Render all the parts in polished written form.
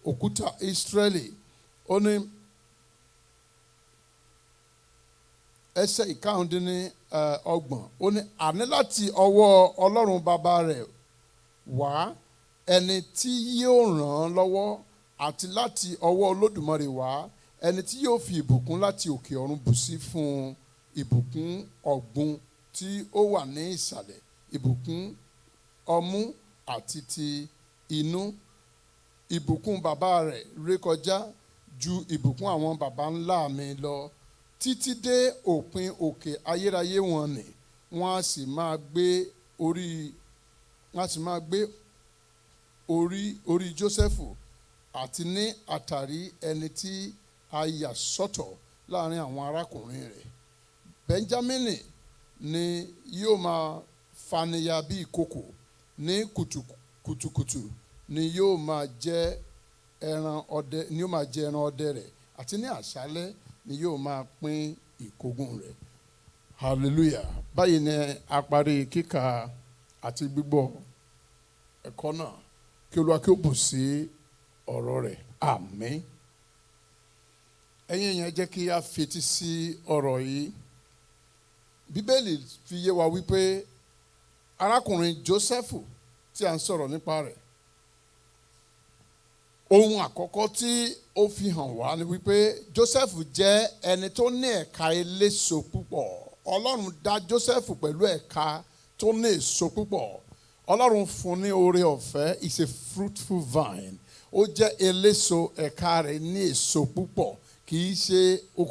òkúta Ísírẹ́lì. Ó ní ẹsẹ̀ ìkarùndínlọ́gbọ̀n. Ó ní àní láti ọwọ́ Ọlọ́run bàbá rẹ̀ wá ẹni tí yóò ràn án lọ́wọ́, àti láti ọwọ́ Olódùmarè wá ẹni tí yóò fi ìbùkún láti òkè ọ̀run bù sí fún un, ìbùkún ọ̀gbun tí ó wà ní ìsàlẹ̀, ìbùkún ọmú àti ti inú. Ìbùkún bàbá rẹ̀ rékọjá ju ìbùkún àwọn baba ńlá mi lọ, títí dé òpin òkè ayérayé wọn ni. Wọ́n á sì máa gbé orí Jósẹ́fù àti ní àtàrí ẹni tí a yà sọ́tọ̀ láàrin àwọn arákùnrin rẹ̀. Bẹ́ńjámínì ni yóò máa faniya bí ìkòkò, ní kùtùkùtù ni yóò máa jẹ ẹran ọdẹ rẹ̀, àti ní àṣálẹ́ ni yóò máa pín ìkógun rẹ̀. Hallelujah. Báyìí ni a parí kíkà àti gbígbọ́ ẹ̀kọ́ náà. Kí Olúwa kí ó bù sí ọ̀rọ̀ rẹ̀. Àmín. Ẹ̀yin èèyàn, jẹ́ kí a fetí sí ọ̀rọ̀ yìí. Bíbélì fi yé wa wípé arákùnrin Jósẹ́fù tí a ń sọ̀rọ̀ nípa rẹ̀, ohun àkọ́kọ́ tí ó fi hàn wá ni wípé Jósẹ́fù jẹ́ ẹni tó ní ẹ̀ka eléso púpọ̀. Ọlọ́run dá Jósẹ́fù pẹ̀lú ẹ̀ka tó ní èso púpọ̀. Ọlọ́run fún ní oore ọ̀fẹ́, is a fruitful vine. Ó jẹ́ eléso, ẹ̀ka rẹ̀ ní èso púpọ̀. Kì í ṣe,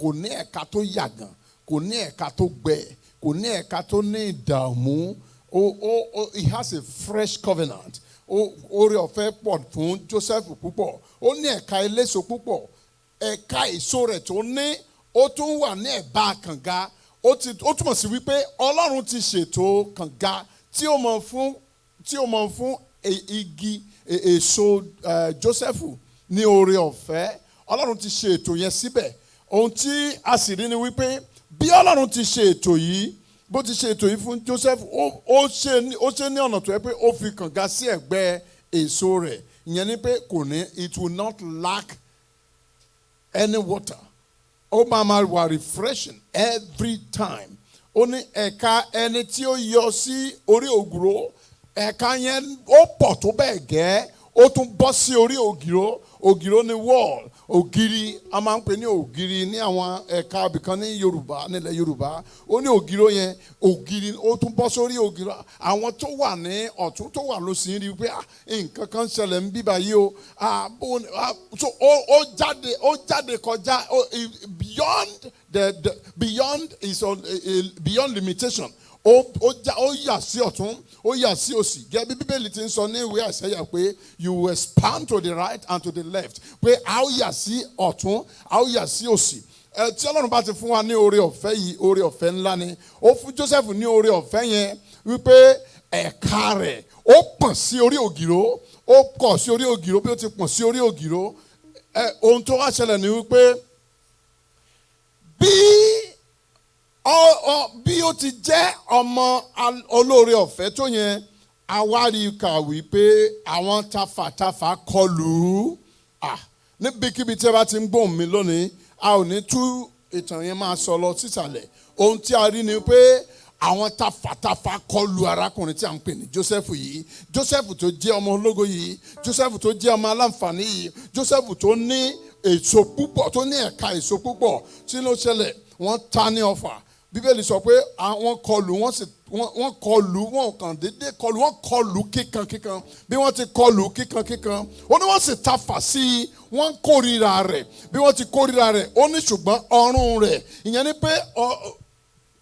kò ní ẹ̀ka tó yàgàn, kò ní ẹ̀ka tó gbẹ, kò ní ẹ̀ka tó ní ìdààmú. He has a fresh covenant. Oore ọ̀fẹ́ pọ̀ fún Jósẹ́fù púpọ̀. Ó ní ẹ̀ka eléso púpọ̀. Ẹ̀ka èso rẹ̀ tó ní, ó tún wà ní ẹ̀bá kànga. Ó túmọ̀ sí wípé Ọlọ́run ti ṣètò kànga tí ó mọ fún igi èso Jósẹ́fù ní oore ọ̀fẹ́. Ọlọ́run ti ṣe ètò yẹn síbẹ̀. Ohun tí a sì rí ni wípé bí Ọlọ́run ti ṣe ètò yìí, bó ti ṣe ètò yìí fún Joseph, ó ṣe ní ọ̀nà tó yẹ pé ó fi kànga sí ẹ̀gbẹ́ èso rẹ̀. Ìyẹn ni pé it will not lack any water. Ó máa wà refreshing every time. Ó ní ẹ̀ka ẹni tí ó yọ sí orí ògùrò, ẹ̀ka yẹn ó pọ̀ tó bẹ́ẹ̀ gẹ́, ó tún bọ́ sí orí ògìrò. Ògìrò ni wall, ògiri, a máa ń pè ní ògiri ní àwọn ẹ̀ka ibìkan ní Yorùbá, nílẹ̀ Yorùbá. Ó ní ògìrò yẹn, ògiri, ó tún bọ́ sórí ògìrò. Àwọn tó wà ní ọ̀tún tó wà lósì rí pé nǹkan kan ṣẹlẹ̀ ń bíbá yìí o. So ó jáde kọjá beyond limitation. Ó yà sí ọ̀tún, ó yà sí òsì. Gẹ́gẹ́ bí Bíbélì ti ń sọ ní ìwé Àìsáyà pé you will expand to the right and to the left. Pé a ó yà sí ọ̀tún, a ó yà sí òsì. Tí Ọlọ́run bá ti fún wa ní oore ọ̀fẹ́ yìí, oore ọ̀fẹ́ ńlá ni. Ó fún Joseph ní oore ọ̀fẹ́ yẹn wípé ẹ̀ka rẹ̀ ó pọ̀n sí orí ògìrò, ó kọ̀ sí orí ògìrò bí ó ti pọ̀n sí orí ògìrò. Ohun tó wá ṣẹlẹ̀ ni wípé bí ó ti jẹ́ ọmọ olóore ọ̀fẹ́ tó yẹn, àwárí kàwé pé àwọn tafàtafà kọlù ú. Níbikíbi tí ẹ bá ti ń gbóhùn mi lónìí, a ò ní tú ìtàn yẹn máa sọ lọ sísàlẹ̀. Ohun tí a rí ni pé àwọn tafàtafà kọlù arákùnrin tí a ń pè ní Jósẹ́fù yìí. Jósẹ́fù tó jẹ́ ọmọ ológo yìí, Jósẹ́fù tó jẹ́ ọmọ aláǹfààní yìí, Jósẹ́fù tó ní èso púpọ̀, tó ní ẹ̀ka èso púpọ̀. Tí ló ṣẹlẹ̀? Wọ́n ta ní ọfà. Bíbélì sọ pé àwọn kọlù, wọn kàn déédéé kọlù, wọ́n kọlù kíkankíkan. Bí wọ́n ti kọlù kíkankíkan, ó ní wọ́n sì tafà sí i, wọ́n kórìíra rẹ̀. Bí wọ́n ti kórìíra rẹ̀, ó ní ṣùgbọ́n ọrùn rẹ̀, ìyẹn ni pé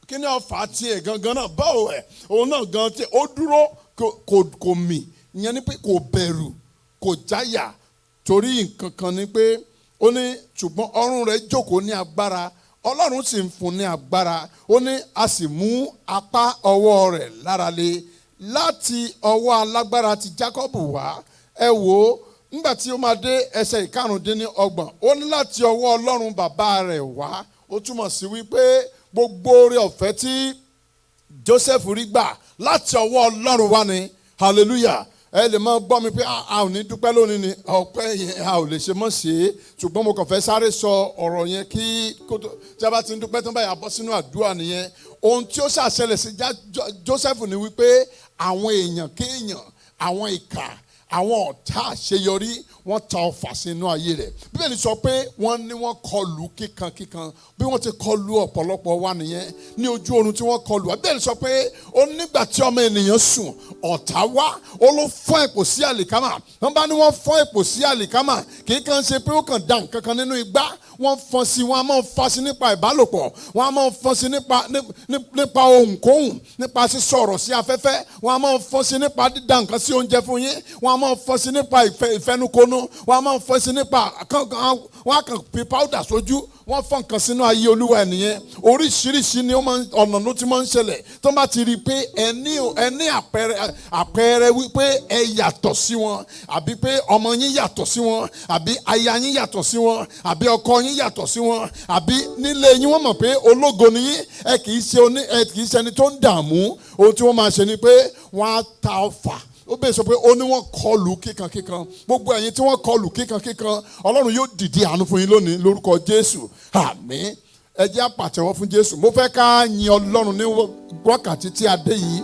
kí ni ọfà tiẹ̀ gangan náà báwo ẹ̀, òun náà gan tiẹ̀ ó dúró kò mì, ìyẹn ni pé kò bẹ̀rù, kò jáyà, torí nǹkan kan ni pé ó ní ṣùgbọ́n ọrùn rẹ̀ jókòó ní agbára. Ọlọ́run sì ń fún ní agbára. Ó ní a sì mú apá ọwọ́ rẹ̀ lára lé láti ọwọ́ alágbára ti Jákọ́bù wá. Ẹ wò ó, nígbà tí ó máa dé ẹsẹ̀ ìkarùndínlọ́gbọ̀n, ó ní láti ọwọ́ Ọlọ́run bàbá rẹ̀ wá. Ó túmọ̀ sí wípé gbogbo oore ọ̀fẹ́ tí Joseph rí gbà láti ọwọ́ Ọlọ́run wá ni. Hallelujah. ẹ lè máa gbọ́ mi pé a ò ní dúpẹ́ lónìí ni ọpẹ́ yẹn a ò lè ṣe mọ́ ṣe é ṣùgbọ́n mo kàn fẹ́ sáré sọ ọ̀rọ̀ yẹn kí tí a bá ti ń dúpẹ́ tó ń báyà bọ́ sínú àdúrà nìyẹn. Ohun tí ó ṣàṣẹlẹ̀ sí Joseph ni wípé àwọn èèyàn kéèyàn, àwọn ìkà, àwọn ọ̀tá àṣeyọrí wọ́n ta ọfà sínú ayé rẹ̀. Bíbélì sọ pé wọ́n ní wọ́n kọlù kíkankíkan bí wọ́n ti kọlù ọ̀pọ̀lọpọ̀ wa nìyẹn ní ojú oorun tí wọ́n kọlù. Bíbélì sọ pé ó nígbà tí ọmọ ènìyàn sùn ọ̀tá wá ó ló fọ́n èpò sí àlìkámà. Wọ́n bá ní wọ́n fọ́n èpò sí àlìkámà kì í kàn ṣe pé ó kàn dá nǹkan kan nínú igbá. Wọ́n fọ́n sí, wọ́n á máa fọ́n sí nípa ìbálòpọ̀, wọ́n á máa fọ́n sí nípa ohunkóhun, nípa sísọ̀rọ̀ sí afẹ́fẹ́, wọ́n á máa fọ́n sí nípa dídá nǹkan sí oúnjẹ fún yín, wọ́n á máa fọ́n sí nípa ìfẹnukonu, wọ́n á máa fọ́n sí nípa wọ́n á kàn fi powder sójú, wọ́n fọ́n nǹkan sínú ayé olúwa ènìyàn. Oríṣiríṣi ni ọ̀nà ló ti máa ń ṣẹlẹ̀ tó bá ti rí i pé ẹ ní àpẹẹrẹ wípé ẹ yàtọ̀ sí wọn, àbí pé ọmọ yín yàtọ̀ sí wọn, àbí aya yín yàtọ̀ sí wọn, àbí ọkọ yín yàtọ̀ sí wọn, àbí nílé yín wọ́n mọ̀ pé ológo ni yín, ẹ kì í ṣe ẹni tó ń dààmú. Ohun tí wọ́n máa ṣe ni pé wọ́n á ta ọfà. Ó bẹ̀rẹ̀ sọ pé ó ní wọ́n kọlù kíkankíkan. Gbogbo ẹ̀yin tí wọ́n kọlù kíkankíkan Ọlọ́run yóò dìde àánú fún yín lónìí lórúkọ Jésù. Àmín. Ẹ jẹ́ á pàtẹ́wọ́ fún Jésù. Mo fẹ́ ká yin Ọlọ́run ní wákàtí tí a dé yìí.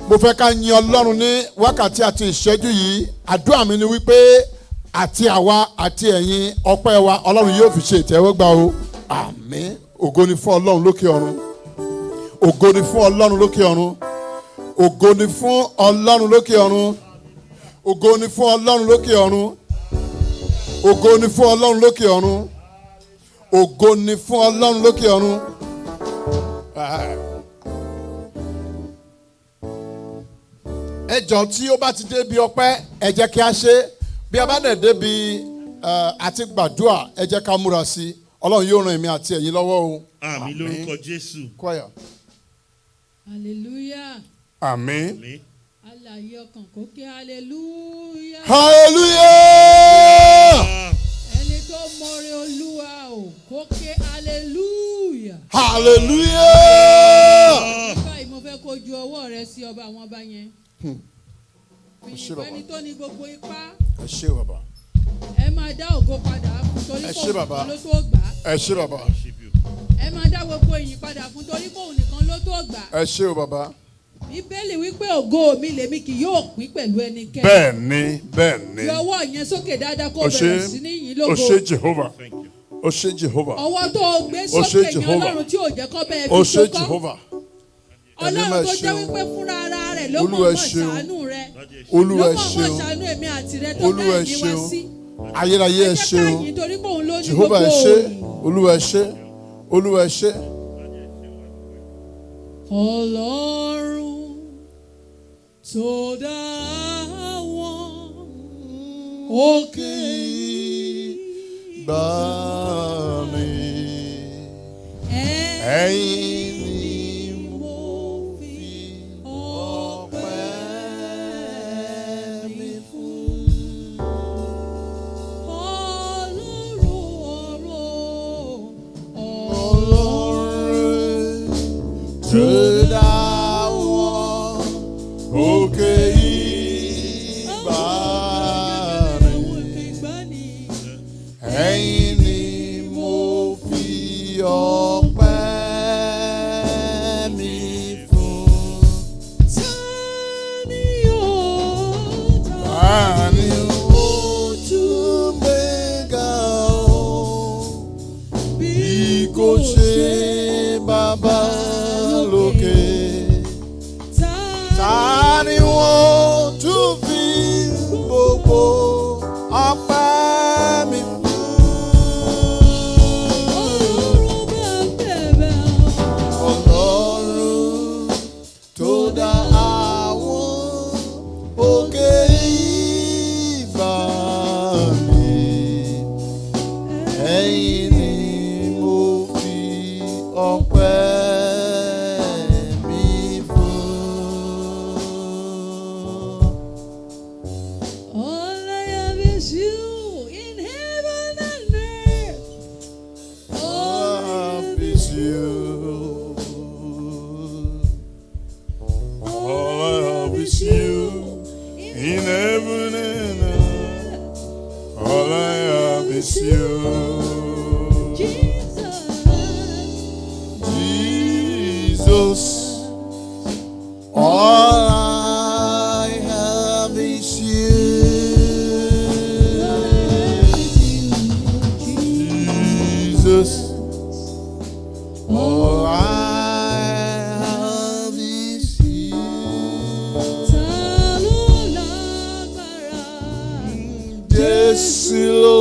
Mo fẹ́ ká yin Ọlọ́run ní wákàtí àti ìṣẹ́jú yìí. Àdúrà mi ni wípé àti àwa àti ẹ̀yin ọpẹ́ wa Ọlọ́run yóò fi ṣe ìtẹ́wọ́gbà o. Àmín. Ògo ni fún Ọlọ́run lókè ọ̀run. Ògo ni fún Ọlọ́run lókè ọ̀run. Ògo ni fún Ọlọ́run lókè ọ̀run. Ògo ni fún Ọlọ́run lókè ọ̀run. Ògo ni fún Ọlọ́run lókè ọ̀run. Ògo ni fún Ọlọ́run lókè ọ̀run. Ẹ jọ̀ọ́ tí ó bá ti débi ọpẹ́ ẹ jẹ́ kí a ṣe. Bí a bá dẹ̀ débi àti gbàdúrà ẹ jẹ́ ká múra sí. Ọlọ́run yóò ràn èmi àti ẹ̀yin lọ́wọ́ o. Àmín lórúkọ Jésù. Choir. Hallelujah. Àmín. Alààyè ọkàn kó ké hallelujah. Hallelujah. Ẹni tó mọ̀rẹ́ Olúwa o kó ké hallelujah. Hallelujah. Báyìí mo fẹ́ kó ju ọwọ́ rẹ sí ọba àwọn ọba yẹn. Ẹni tó ní gbogbo ipá. Ẹ ṣé bàbá. Ẹ máa dá ògo padà fún torí Ẹ kò ṣé bàbá. nìkan ló tó gbà. Ẹ ṣé bàbá. Ẹ máa dá gbogbo ìyìn padà fún torí kò nìkan ló tó gbà. Ẹ ṣé o bàbá. Bíbélì wípé ògo mi lèmi kì yóò pín pẹ̀lú ẹnikẹ́ni. Bẹ́ẹ̀ni, bẹ́ẹ̀ni. Fi ọwọ́ yẹn sókè dáadáa kó bẹ̀rẹ̀ sí ní yìn lógo. O ṣé Jehovah. O ṣé Jehovah. Ọwọ́ tó o gbé sókè yẹn Ọlọ́run tí ò jẹ́ kó bẹ́ẹ̀ O fi ṣé tó kọ́. Jehovah. Ọlọ́run tó jẹ́ wípé fúnra ara rẹ̀ ló mọ̀ Olúwa ẹ mọ̀ ṣeun. ṣàánú rẹ̀. Olúwa ẹ Ló mọ̀ mọ̀ ṣeun. ṣàánú èmi àti rẹ̀ tó Olúwa ẹ dá ẹ̀mí wá ṣeun. sí. Ayérayé ẹ Ẹ jẹ́ ká ṣeun. yìn torí pé òun ló ní Jehovah gbogbo ẹ ṣé. òyìn. Olúwa ẹ ṣé. Olúwa ẹ ṣé. Ọlọ́run tó dá àwọn òkè Gbà mí. Ẹ̀yin ni mo fi ọpẹ́ mi fún. Ọlọ́run tó dá àwọn òkè ìgbà mi. Ẹ̀yin ni mo fi ọpẹ́ mi fún. Tani ó tún gbéga o, bí kò ṣe bàbá lókè. Tani wọ́n tún fi gbogbo ọpẹ́ mi fún. Ọlọ́run tó dá àwọn òkè ìgbà mi. Ẹ̀yin ni mo fi ọpẹ́ mi fún. All I have is you. is you. Jesus. All I have is you. Jesus. All I have is you. Jésù ló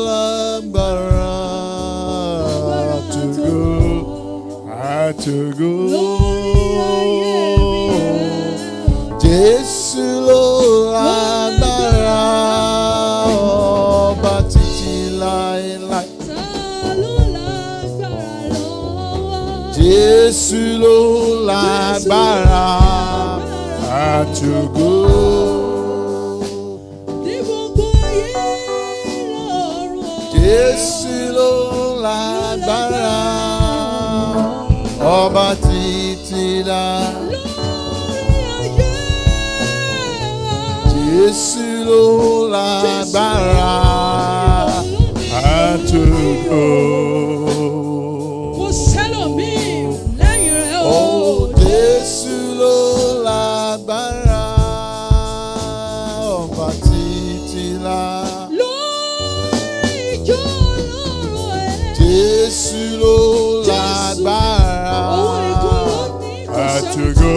lágbára to go. Jésù ló lágbára ọba títí láéláé. Jésù ló lágbára to go. Jésù ló lágbára ọba títí láéláé. Jésù ló lágbára to go. Kò sẹ́lòmíì lẹ́yìn rẹ̀ o. Jésù ló lágbára ọba títí láéláé. Lórí ìjọ Ọlọ́run ẹ̀. Jésù ló lágbára to go.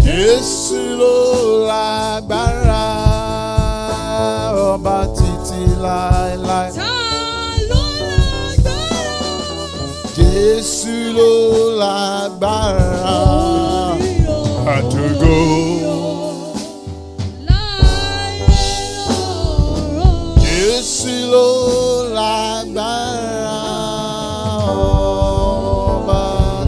Jésù ló lágbára ọba títí láéláé. Ta ló lágbára? Jésù ló lágbára to go. Jésù ló lágbára ọba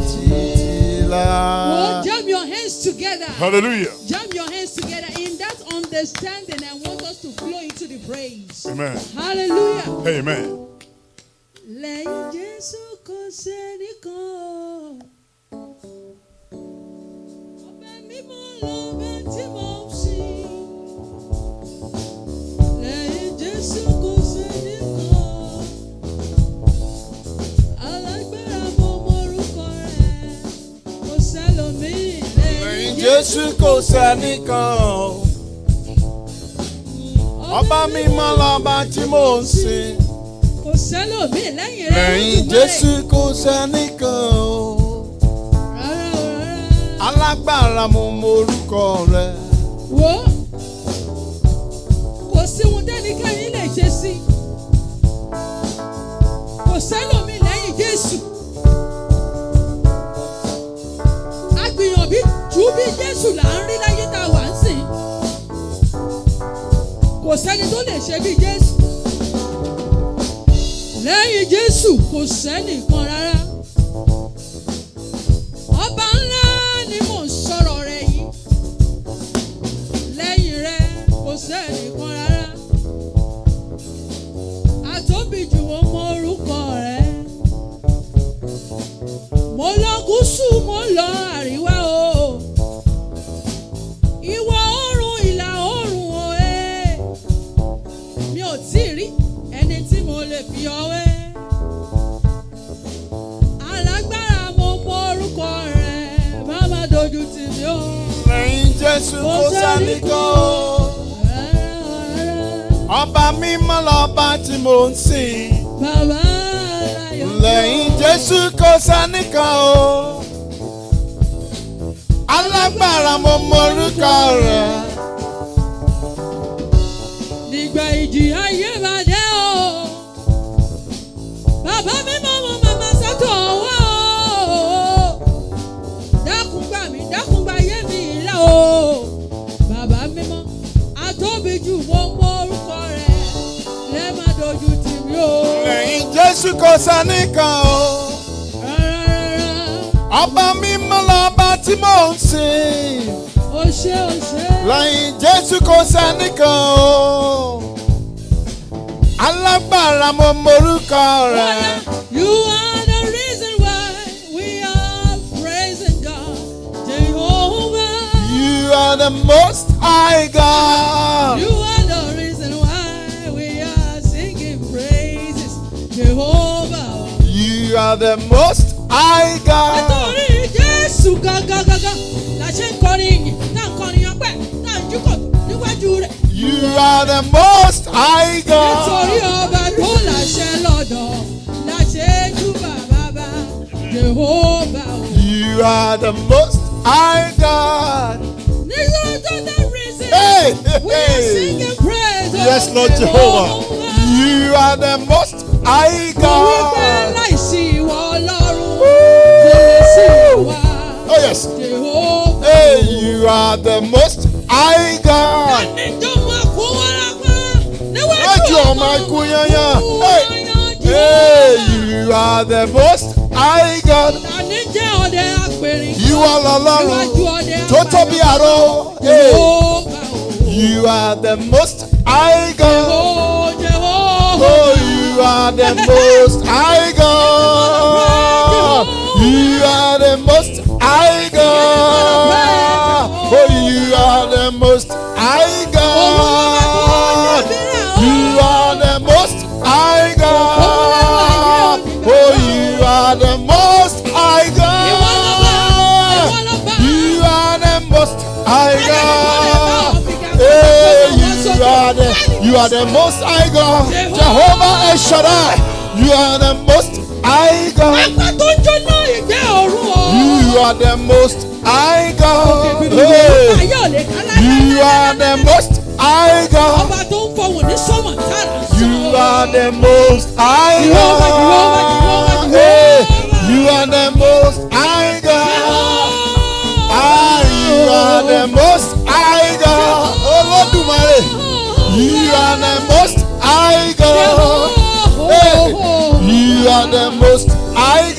títí láéláé. Jam your hands together. Hallelujah. Jam your hands together. In that understanding, I want us to flow into the praise. Amen. Hallelujah. Amen. Lẹ́yìn Jésù kò sẹ́nìkan. Ọba mímọ́ lọ́ba tí mo ń sìn. Lẹ́yìn Jésù kò sẹ́nìkan. Alágbára mo mọ̀rúkọ rẹ̀. Kò sẹ́lòmíì lẹ́yìn Jésù kò sẹ́nìkan. Ọba mímọ́ lọ́ba tí mo ń sìn. Kò sẹ́lòmíì lẹ́yìn rẹ̀. Lẹ́yìn Jésù kò sẹ́nìkan. Rárá o rárá. Alágbára mo mọ̀rúkọ rẹ̀. Wo kò sí ohun tẹ́nikẹ́ni lè ṣe sí. Kò sẹ́lòmíì lẹ́yìn Jésù. Agbìyànjú jù bí Jésù là ń rí láyé tá a wà ń sìn. Kò sẹ́ni tó lè ṣe bí Jésù. Lẹ́yìn Jésù kò sẹ́nìkan rárá. Ọba ńlá ni mò ń sọ̀rọ̀ rẹ̀ yìí. Lẹ́yìn rẹ̀ kò sẹ́nìkan rárá. Àtóbi jù ó mọ orúkọ rẹ̀. Mo lọ gúúsù, mo lọ àríwá o. Ìwọ̀ oòrùn, ìlà oòrùn o ẹ́. Mi ò tí ì rí ẹni tí mo lè fi ọwé. Alágbára mo mọ orúkọ rẹ̀. Má má dojú tì mí o. Lẹ́yìn Jésù kò sẹ́nìkan. Ọba mímọ́ lọ́ba tí mo ń sìn. Bàbá aláyọ̀. Lẹ́yìn Jésù kò sẹ́nìkan o. Alágbára mo mọ̀rúkọ rẹ̀. Nígbà ìjì ayé bá dé o. Bàbá mi mọ̀ mọ́ màmá sọ́tọ̀ wá o. Dákun gbà mí, dákun gbà yé mi là o. Bàbá mi mọ̀ àtóbi jù mo mọ orúkọ rẹ̀. Lẹ́ má dojú tì mí o. Lẹ́yìn Jésù kò sẹ́nìkan o. Ọba mímọ́ lọ́ba tí mò ń sìn. O ṣé o ṣé. Lẹ́yìn Jésù kò sẹ́nìkan o. Alágbára mo mọ̀rúkọ rẹ̀. You are the reason why we are praising God, Jehovah. You are the most high God. are the most high God. Nítorí Jésù gangan la ṣe ń kọrin yìí, tá ń kọrin ọpẹ́, tá ń jùkọ̀ níwájú rẹ̀. You are the most high Nítorí God. ọba tó láṣẹ lọ́dọ̀, la ṣe ń júbà bàbá Jèhófà o. You are the most high God. Nítorí tó dá reason, Hey, we are hey. singing praise of Yes, Lord Jehovah. You are the most high Torí pé God. láìsí ìwọ Ọlọ́run, kò lè sí ìwà Oh, yes. Jèhófà. Hey, you are the most high God. Àníjọ́ máa kó wárápá níwájú Lájú ọmọ ikú yányán. Hey, you are the most high God. Àníjẹ́ ọdẹ apẹ̀rìn. You are Níwájú Ọlọ́run ọdẹ tó tóbi àrò. Hey, Jèhófà o. you are the most high God. Jèhófà. Oh, you are the most high God. You are the most high God. Oh, you are the most high God. You are the most high God. Oh, you are the most high God. You are the most high God. Hey, you are the most high God. Jehovah El Shaddai. You are the most high God. Apá tó ń jóná ìgbẹ́ ọ̀run o. You are the most high God. Ayé Hey, ò lè ká you are láyé. the most high God. Ọba tó ń fọwọ́ ní sọ́mọ̀ tára sọ. You are the most high Jehovah, Jehovah, God. Jehovah, Hey, Jehovah. you are the most high God. Ah, you are the most high God. Olódùmarè. You are the most high God. Hey, you are the most high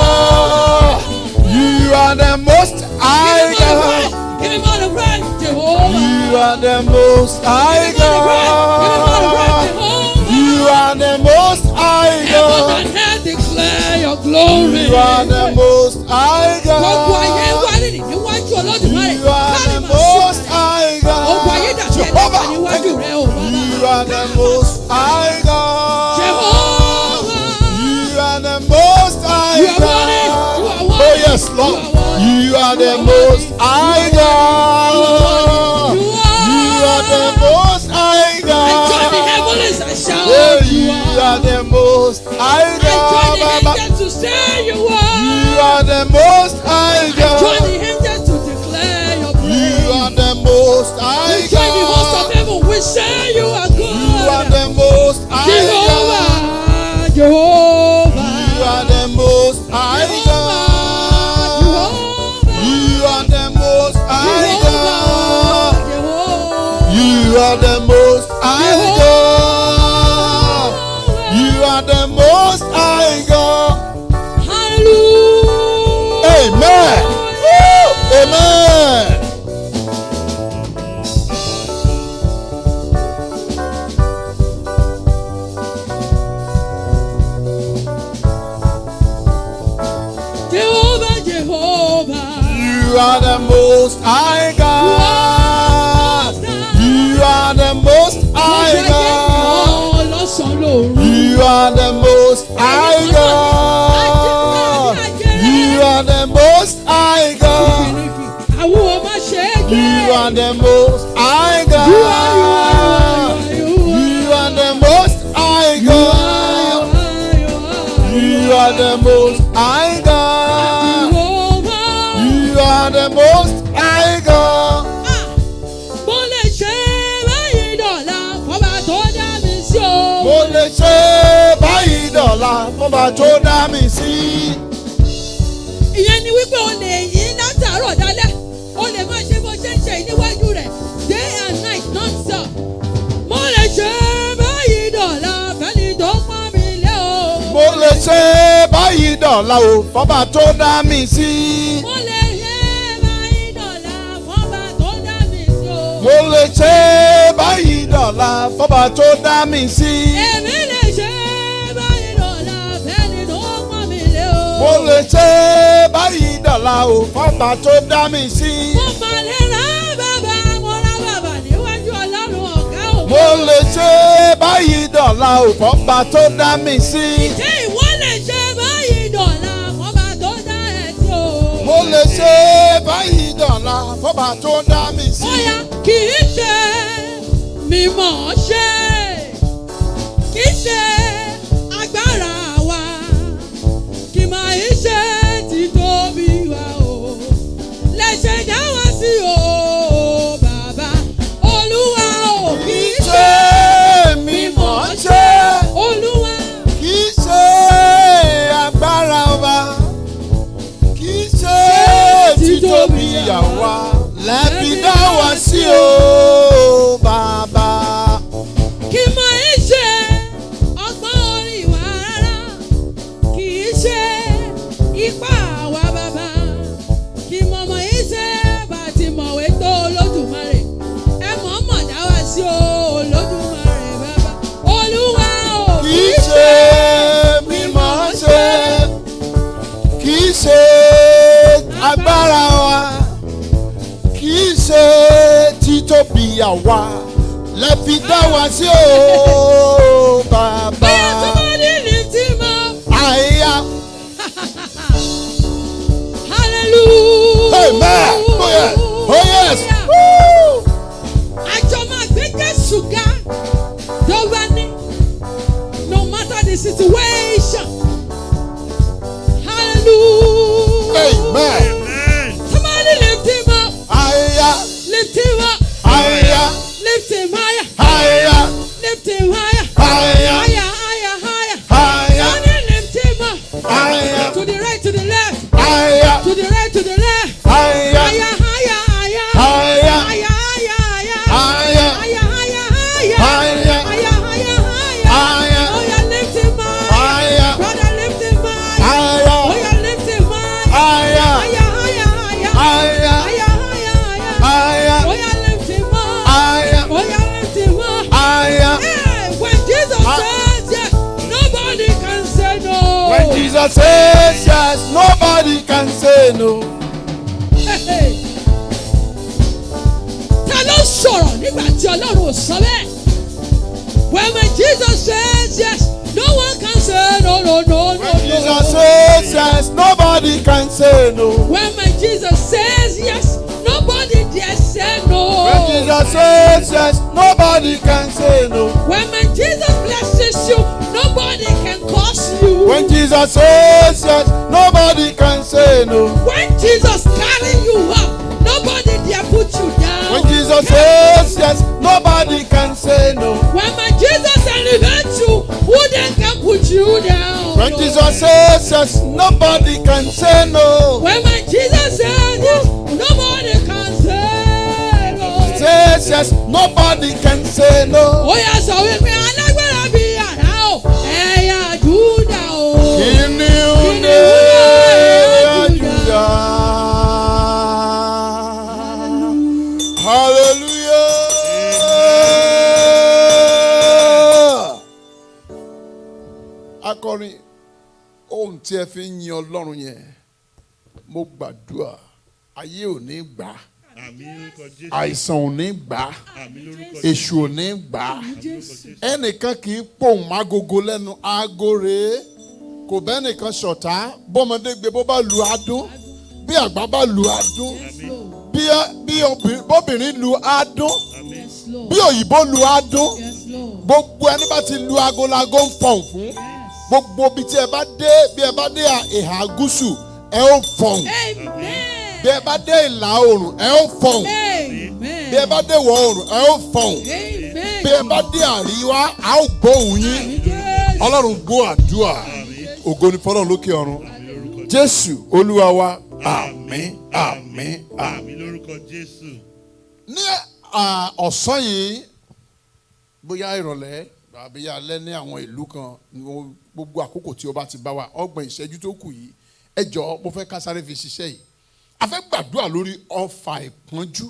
God. You are the most high God. Give him all the praise, Jehovah. You are the most high Give him all the praise, God. Jehovah. You are the most high Heaven God. and earth declare your glory. You are the most high Gbogbo ayé God. wá nìyí níwájú Olódùmarè. You are Kárí the máa sùn. most high Gbogbo ayé God. dàbí ẹ̀dá Jehovah. níwájú rẹ̀ o bàbá. You are the most high God. Jehovah. You are the most high You are worthy. You are God. worthy. Oh yes, Lord. You are the most high God. You are the most high I join the God. heavens and shout. Oh, you are the most high I join God. the Baba. angels to say you You are. are the most high Join God. the angels to declare your You are praise. the most high We join the host of God. heaven. We say you are good. You are the most high God. Jehovah, Jehovah. You are the most high God. You are the most high God. You are the most high God. You are the most high God. Hallelujah. Amen. Woo! Amen. Jehovah, Jehovah. You are the most high God. You are the most high God. You are the most high God. You are the most high God. You are the most high God. You are the most high God. You are the most high God. You are the most high God. Mo lè ṣe báyìí dọ̀la fọba tó dá mi sí o. Mo lè ṣe báyìí dọ̀la fọba tó dá mi sí. Ìyẹn ni wípé o lè yí látàárọ̀ dálẹ̀, o lè máa ṣe bó ṣe ń ṣe níwájú rẹ̀ day and night non-stop. Mo lè ṣe báyìí dọ̀la fẹ́ni tó pọ́n mi lé o. Mo lè ṣe báyìí dọ̀la o fọba tó dá mi sí. Mo lè ṣe báyìí dọ̀la fọba tó dá mi sí o. Mo lè ṣe báyìí dọ̀la fọba tó dá mi sí. Èmi lè ṣe báyìí dọ̀la fẹ́ni tó pọ́n mi lé o. Mo lè ṣe báyìí dọ̀la o fọba tó dá mi sí. Mo máa lè rà bàbá, mo rà bàbá níwájú Ọlọ́run ọ̀gá ògo. Mo lè ṣe báyìí dọ̀la o fọba tó dá mi sí. Ṣé ìwọ lè ṣe báyìí ṣe báyìí dọ̀la fọ́ba tó dá mi sí. Bóyá kì í ṣe mímọ̀ ṣe, kì í ṣe agbára wa, kì máa ń ṣe títóbi wa o. Lẹ́sẹ̀ dá wa sí o, bàbá Olúwa o. Kì í ṣe mímọ̀ ṣe, Olúwa. kì í ṣe agbára wa, kì í ṣe títóbi àwa lẹ́bi dá wa sí o bàbá. Kì máa ń ṣe ọgbọ́n orí wa rárá, kì í ṣe ipá wa bàbá, kì mọ̀mọ́ yìí ṣe bá ti mọ̀wé tó Olódùmarè, ẹ mọ̀ọ́mọ̀ dá wa sí o Olódùmarè bàbá Olúwa o. Kì í ṣe mímọ̀ ṣe, kì í ṣe agbára wa, kì í ṣe títóbi àwa lẹ́bi dá wa sí o bàbá. Bóyá somebody lift him up. Àyà. Hallelujah. Amen. Oh yes. Oh yes. Woo. Àjọ máa gbé Jésù ga tó bá ní, no matter the situation. Hallelujah. Amen. Somebody lift him up. Àyà. Lift him up. Àyà. Lift him higher. Àyà. Lift him higher. Àyà. Higher, higher, higher. Àyà. Somebody lift him up. Àyà. To the right, to the left. Àyà. To the right, to the left. Àyà. Higher, higher, higher. Àyà. Higher, higher, higher. Àyà. Higher, higher, higher. Àyà. Higher, higher, higher. Àyà. Oh, yeah, lift him high. Àyà. Brother, lift him high. Àyà. Oh, yeah, lift him high. Àyà. Higher, higher, higher. Àyà. Higher, higher, higher. Àyà. Oh, yeah, lift him high. Àyà. Oh, yeah, lift him high. Àyà. Hey, when Jesus says yes, nobody can say no. When Jesus says yes, nobody can say no. Hey, hey. Ta ló sọ̀rọ̀ nígbà tí Ọlọ́run ò sọ bẹ́ẹ̀? When Jesus says yes, no one can say no, no, no, no, When no. Jesus says yes, nobody can say no. When Jesus says yes, nobody dare say no. When Jesus says yes, nobody can say no. When Jesus blesses you, nobody can curse you. When Jesus says yes, nobody can say no. When Jesus carry you up, nobody dare put you down. When Jesus says yes, nobody can say no. When Jesus elevates you, who then can put you down? When Jesus says yes, nobody can say no. When Jesus says yes, nobody can say no. Says yes, nobody can say no. Ó yá sọ wípé alágbára bí àrá o, ẹ̀yà Júdà o. Kìnìún ni Júdà. Hallelujah. Akọrin ohun tí ẹ fi ń yin Ọlọ́run yẹn, mo gbàdúrà ayé ò ní gbà á, Àmín lórúkọ Jésù. àìsàn ò ní gbà á, Àmín lórúkọ èṣù ò ní gbà á. Ẹnìkan kì í pòun mágogo lẹ́nu, aago rèé, kò bẹ́ẹ̀ nìkan ṣọ̀tá, bọ́mọdé gbé bó bá lu adún, bí àgbà bá lu adún, bóbìnrin lu adún, Yes, Lord. bí òyìnbó lu adún, Yes, Lord. gbogbo ẹni bá ti lu aago lago ń fọ̀n fún. Gbogbo bí tí ẹ bá dé, bí ẹ bá dé ìhà gúúsù, ẹ ó fọ̀n. Amen. Bí ẹ bá dé ìlà oòrùn, ẹ ó fọ̀n. Amen. Bí ẹ bá dé ìwọ̀ oòrùn, ẹ ó fọ̀n. Amen. Bí ẹ bá dé àríwá, a ó gbóhùn yín. Yes. Ọlọ́run gbọ́ àdúrà. Ògo ni fọ́lọ́run lókè ọ̀run. Jésù Olúwa wa. Àmín, àmín, àmín. Àmín lórúkọ Jésù. Ní ọ̀sán yìí, bóyá ìrọ̀lẹ́ àbí alẹ́ ní àwọn ìlú kan, gbogbo àkókò tí o bá ti bá wa, ọgbọ̀n ìṣẹ́jú tó kù yìí, ẹ jọ̀ọ́ mo fẹ́ ká sáré fi ṣiṣẹ́ yìí. A fẹ́ gbàdúrà lórí ọfà ìpọ́njú.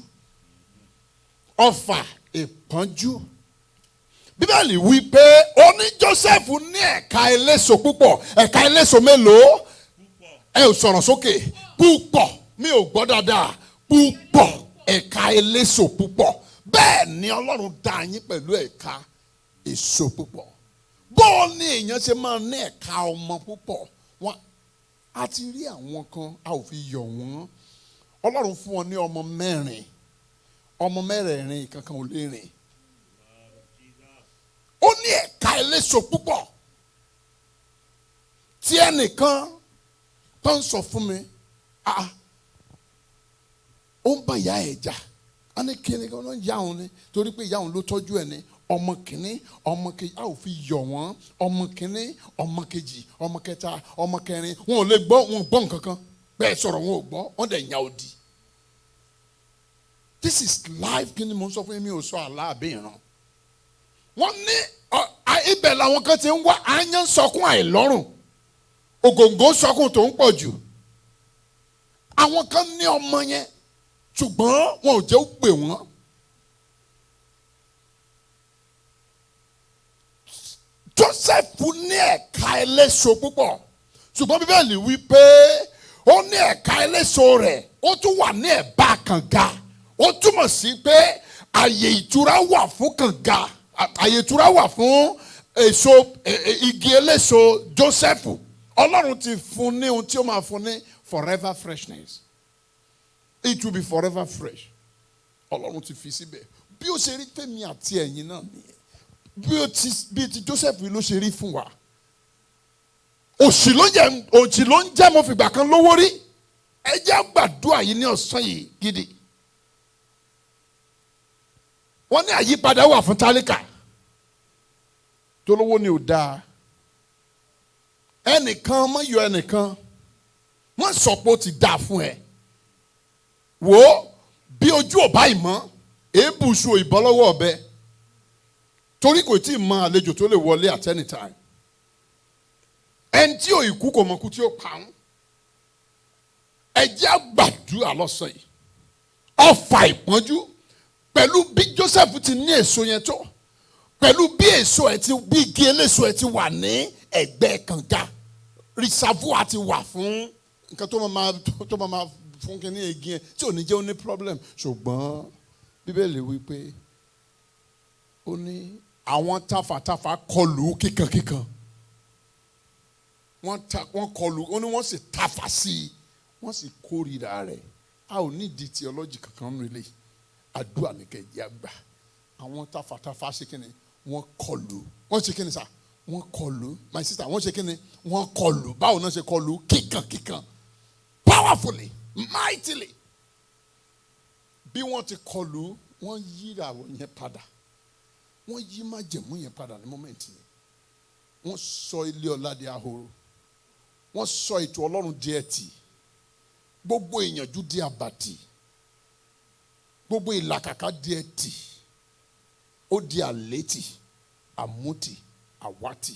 Ọfà ìpọ́njú. Bíbélì wí pé ó ní Jósẹ́fù ní ẹ̀ka eléso púpọ̀. Ẹ̀ka eléso mélòó? Ẹ ò sọ̀rọ̀ sókè. Púpọ̀. Mi ò gbọ́ dáadáa. Púpọ̀. Ẹ̀ka eléso púpọ̀. Bẹ́ẹ̀ ni Ọlọ́run dá yín pẹ̀lú ẹ̀ka èso púpọ̀. Bó ni èèyàn ṣe máa ní ẹ̀ka ọmọ púpọ̀? A ti rí àwọn kan, a ò fi yọ̀ wọ́n. Ọlọ́run fún wọn ní ọmọ mẹ́rẹ̀ẹ̀rin kankan ò lè rìn. Ó ní ẹ̀ka eléso púpọ̀ tí ẹnìkan tó ń sọ fún mi ó ń bá ìyá ẹ̀ jà á ní kíni kan ló ń yá òun ni torí pé ìyá òun ló tọ́jú ẹ̀ ní ọmọ kìíní ọmọ kejì a ò fi yọ̀ wọ́n ọmọ kìíní ọmọ kejì ọmọ kẹta ọmọ kẹrin wọn ò lè gbọ́ wọn ò gbọ́ nǹkan kan bẹ́ẹ̀ sọ̀rọ̀ wọn ò gbọ́ wọn dẹ̀ yà òdì. This is life. Kí ni mo ń sọ fún mi ò sọ àlá àbí ìran. Wọ́n ní ibẹ̀ làwọn kan ti ń wá àyàn sọkún àìlọ́rùn ògòǹgò sọkún tó ń pọ̀ jù. Àwọn kan ní ọmọ yẹn ṣùgbọ́n wọn ò jẹ́ ó pè wọ́n. Joseph ní ẹ̀ka eléso púpọ̀ ṣùgbọ́n Bíbélì wí pé ó ní ẹ̀ka eléso rẹ̀ ó tún wà ní ẹ̀bá kànga. Ó túmọ̀ sí pé àyè ìtura wà fún kànga àyè ìtura wà fún èso igi eléso Joseph. Ọlọ́run ti fún ní ohun tí ó máa fún ní forever freshness. It will be forever fresh. Ọlọ́run ti fi síbẹ̀. Bí ó ṣe rí tèmi àti ẹ̀yin náà nìyẹn. Bí ti Joseph ló ṣe rí fún wa. Òṣì ló ń jẹ́ mo fìgbà kan lówó rí. Ẹ jẹ́ gbàdúrà yìí ní ọ̀sán yìí gidi. Wọ́n ní àyípadà wà fún tálíkà tó lówó ni ò dáa. Ẹnìkan mọ yọ ẹnìkan wọ́n sọ pé ó ti dáa fún ẹ. Wò ó bí ojú ọba ìmọ̀ èébù su ìbọn lọ́wọ́ ọ̀bẹ torí kò tí ì mọ àlejò tó lè wọlé at any time. Ẹni tí ò ìkú kò mọ̀ kú tí ó pa ń. Ẹ jẹ́ àgbàdúrà lọ́sàn yìí. Ọfà ìpọ́njú pẹ̀lú bí Joseph ti ní èso yẹn tó pẹ̀lú bí èso ẹ̀ ti bí igi eléso ẹ̀ ti wà ní ẹ̀gbẹ́ kànga reservoir ti wà fún nǹkan tó máa fún kí ní igi yẹn tí ò ní jẹ́ ó ní problem. Ṣùgbọ́n Bíbélì wí pé ó ní àwọn tafàtafà kọlù kíkankíkan wọ́n kọlù ó ní wọ́n sì tafà sí i wọ́n sì kórìíra rẹ̀. A ò ní di theology kankan nínú ilé àdúrà ní kẹjẹ àgbà. Àwọn tafàtafà ṣe kíni wọ́n kọlù wọ́n ṣe kíni sá wọ́n kọlù my sister wọ́n ṣe kíni wọ́n kọlù báwo náà ṣe kọlù kíkankíkan powerfully mightily. Bí wọ́n ti kọlù wọ́n yíra àwọn yẹn padà wọ́n yí májẹ̀mú yẹn padà ní mọ́mẹ́ǹtì yẹn. Wọ́n sọ ilé ọlá di ahoro wọ́n sọ ètò Ọlọ́run di ẹtì gbogbo ìyànjú di àbàtì gbogbo ìlàkàkà di ẹtì ó di àlétì àmútì àwátì.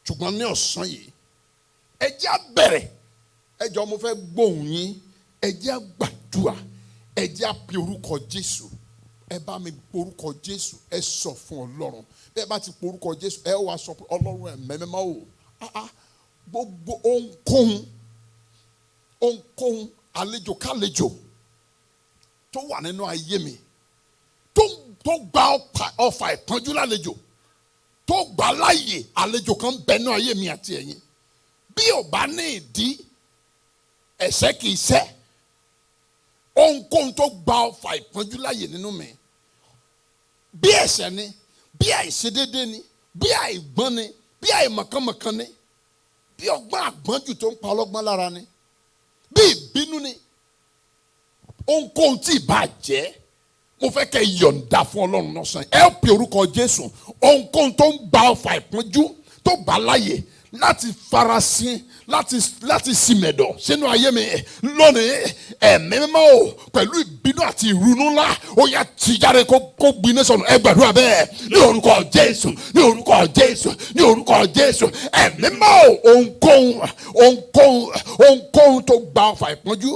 Ṣùgbọ́n ní ọ̀sán yìí ẹ jẹ́ á bẹ̀rẹ̀ ẹ jọ̀ọ́ mo fẹ́ gbóhùn yín ẹ jẹ́ á gbàdúrà ẹ jẹ́ á pe orúkọ Jésù ẹ bá mi pe orúkọ Jésù ẹ sọ fún Ọlọ́run bẹ́ẹ̀ bá ti pe orúkọ Jésù ẹ wá sọ pé Ọlọ́run ẹ̀mẹ́mẹ́má o gbogbo ohunkóhun àlejò kálejò tó wà nínú ayé mi tó gba ọfà ìpọ́njú lálejò tó gba láàyè àlejò kan bẹ nínú ayé mi àti ẹ̀yin bí ò bá ní ìdí ẹ̀ṣẹ̀ kìí ṣẹ̀ ohunkóhun tó gba ọfà ìpọ́njú láàyè nínú mi bí ẹ̀ṣẹ̀ ni bí àìṣedédé ni bí àìgbọ́n ni bí àìmọ̀kànmọ̀kàn ni bí ọgbọ́n àgbọ́njù tó ń pa ọlọ́gbọ́n lára ni bí ìbínú ni ohunkóhun tí ì bá jẹ́ mo fẹ́ kẹ́ yọ̀ǹda fún Ọlọ́run lọ́sàn ẹ pe orúkọ Jésù ohunkóhun tó ń gba ọfà ìpọ́njú tó gbà láàyè láti farasin láti sìmẹ̀dọ̀ sínú ayé mi lónìí ẹ̀mí mímọ́ o pẹ̀lú ìbínú àti ìrunú ńlá ó yá ti jáde kó gbiná sọnù ẹ gbàdúrà bẹ́ẹ̀ ní orúkọ Jésù ní orúkọ Jésù ní orúkọ Jésù ẹ̀mí mímọ́ o ohunkóhun tó gba ọfà ìpọ́njú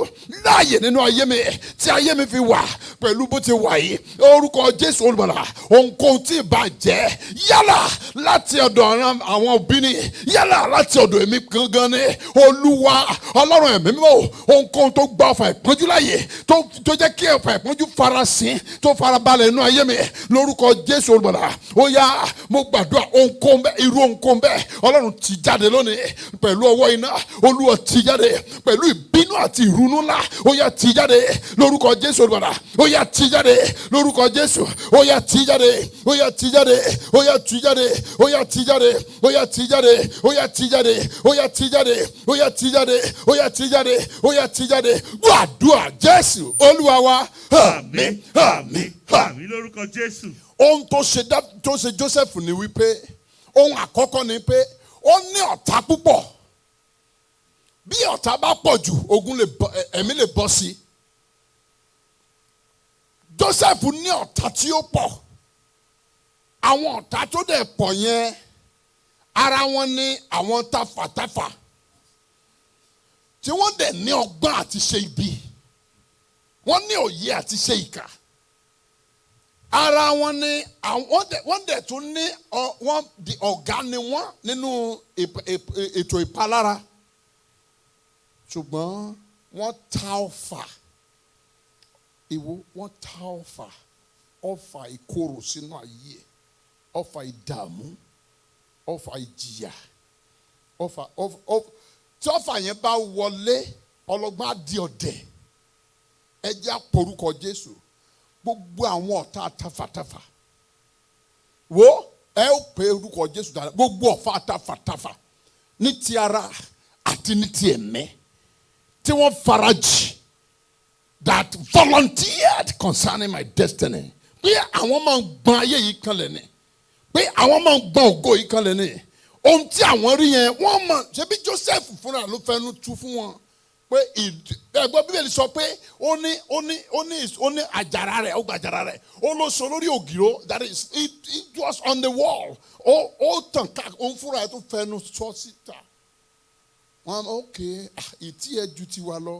láàyè nínú ayé mi tí ayé mi fi wà pẹ̀lú bó ti wà yìí orúkọ Jésù olùbàlà ohunkóhun tí ì bá jẹ́ yálà láti ọ̀dọ̀ àwọn òbí ni yálà láti ọ̀dọ̀ èmi gangan ni olúwa ọlọ́run ẹ̀mí mímọ́ ohunkóhun tó gba ọfà ìpọ́njú láàyè tó jẹ́ kí ọfà ìpọ́njú farasin tó farabalẹ̀ inú ayé mi lórúkọ jésù olùgbàlà ó yá mo gbàdúrà ohunkóhun bẹ́ẹ̀ irú ohunkóhun bẹ́ẹ̀ ọlọ́run ti jáde lónìí pẹ̀lú ọwọ́ iná olúwa ti jáde pẹ̀lú ìbínú àti ìrunú ńlá ó yá ti jáde lórúkọ jésù olùgbàlà ó yá ti jáde lórúkọ jésù ó yá ti jáde ó yá ti jáde ó yá ti jáde ó yá ti jáde ó yá ti jáde ó yá ti jáde ó yá ti jáde ó yá ti jáde ó yá ti jáde ó yá ti jáde gbàdúrà jésù olúwa wa àmín àmín àmín. Àmín lórúkọ Jésù. ohun tó ṣe Joseph ni wípé ohun àkọ́kọ́ ni pé ó ní ọ̀tá púpọ̀ bí ọ̀tá bá pọ̀ jù ogun ẹ̀mí lè bọ́ sí. Joseph ní ọ̀tá tí ó pọ̀ àwọn ọ̀tá tó dẹ̀ pọ̀ yẹn ara wọn ní àwọn tafàtafà tí wọ́n dẹ̀ ní ọgbọ́n àti ṣe ibi wọ́n ní òye àti ṣe ìkà ara wọn ní wọ́n dẹ̀ tún ní ọ̀gá ni wọ́n nínú ètò ìpalára ṣùgbọ́n wọ́n ta ọfà wọ́n ta ọfà ìkorò sínú ayé ọfà ìdààmú ọfà ìjìyà tí ọfà yẹn bá wọlé ọlọ́gbọ́n á di ọ̀dẹ̀ ẹ jẹ́ àpòrúkọ Jésù gbogbo àwọn ọ̀tá tafàtafà wo ẹ ó pe orúkọ Jésù dáadáa gbogbo ọ̀fà tafàtafà ní ti ara àti ní ti ẹ̀mí tí wọ́n farajì that volunteered concerning my destiny pé àwọn máa ń gbọ́n ayé yìí kan lẹ̀ ni pé àwọn máa ń gbọ́n ògo yìí kan lẹ̀ ni ohun tí àwọn rí yẹn wọ́n mọ̀ ṣebí Joseph fúnra ló fẹnu tú fún wọn pé ẹgbẹ́ Bíbélì sọ pé ó ní àjàrà rẹ̀ ó gba àjàrà rẹ̀ ó ló sọ lórí ògìrò that is it was on the wall ó tàn ká òun fúnra ẹ̀ tó fẹnu sọ síta wọn ok ìtí ẹ ju tiwa lọ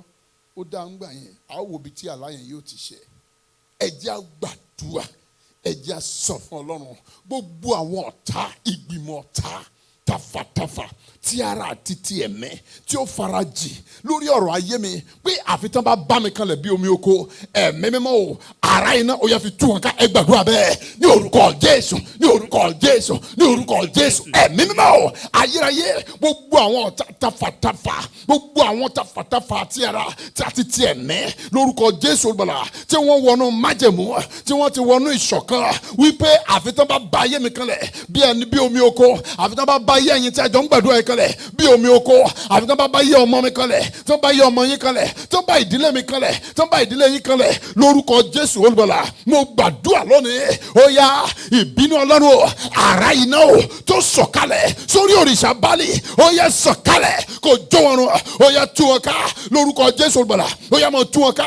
ó dá ń gbà yẹn a ó wo ibi tí àlá yẹn yóò ti ṣe ẹ jẹ́ á gbàdúrà ẹ jẹ́ á sọ fún Ọlọ́run gbogbo àwọn ọ̀tá ìgbìmọ̀ ọ̀tá tafàtafà tí ara àti ti ẹ̀mẹ́ tí ó farajì lórí ọ̀rọ̀ ayé mi pé àfitán bá mi kanlẹ̀ bí omi oko ẹ̀mí mímọ́ o ara iná ó yẹ fi tú wọn ká ẹ gbàdúrà bẹ́ẹ̀ ní orúkọ Jésù ní orúkọ Jésù ní orúkọ Jésù ẹ̀mí mímọ́ o ayérayé gbogbo àwọn ọ̀tá tafàtafà gbogbo àwọn tafàtafà tí ara àti ti ẹ̀mẹ́ lórúkọ Jésù olùgbàlà tí wọ́n wọnú májẹ̀mú tí wọ́n ti wọnú ìṣọ̀kan wípé àfitán bá ayé mi kanlẹ̀ bí omi oko àfitán bá ayé ẹ̀yin tí a jọ ń gbàdúrà yẹn kanlẹ̀ bí omi oko àfi tó bá yé ọmọ mi kanlẹ̀ tó bá yé ọmọ yín kanlẹ̀ tó bá ìdílé mi kanlẹ̀ tó bá ìdílé yín kanlẹ̀ lórúkọ Jésù olùgbàlà mo gbàdúrà lónìí ó yá ìbínú Ọlọ́run àrá iná o tó sọ̀kalẹ̀ sórí òrìṣà Bálì ó yá sọ̀kalẹ̀ kò jó wọn run ó yá tú wọn ká lórúkọ Jésù olùgbàlà ó yá mo tú wọn ká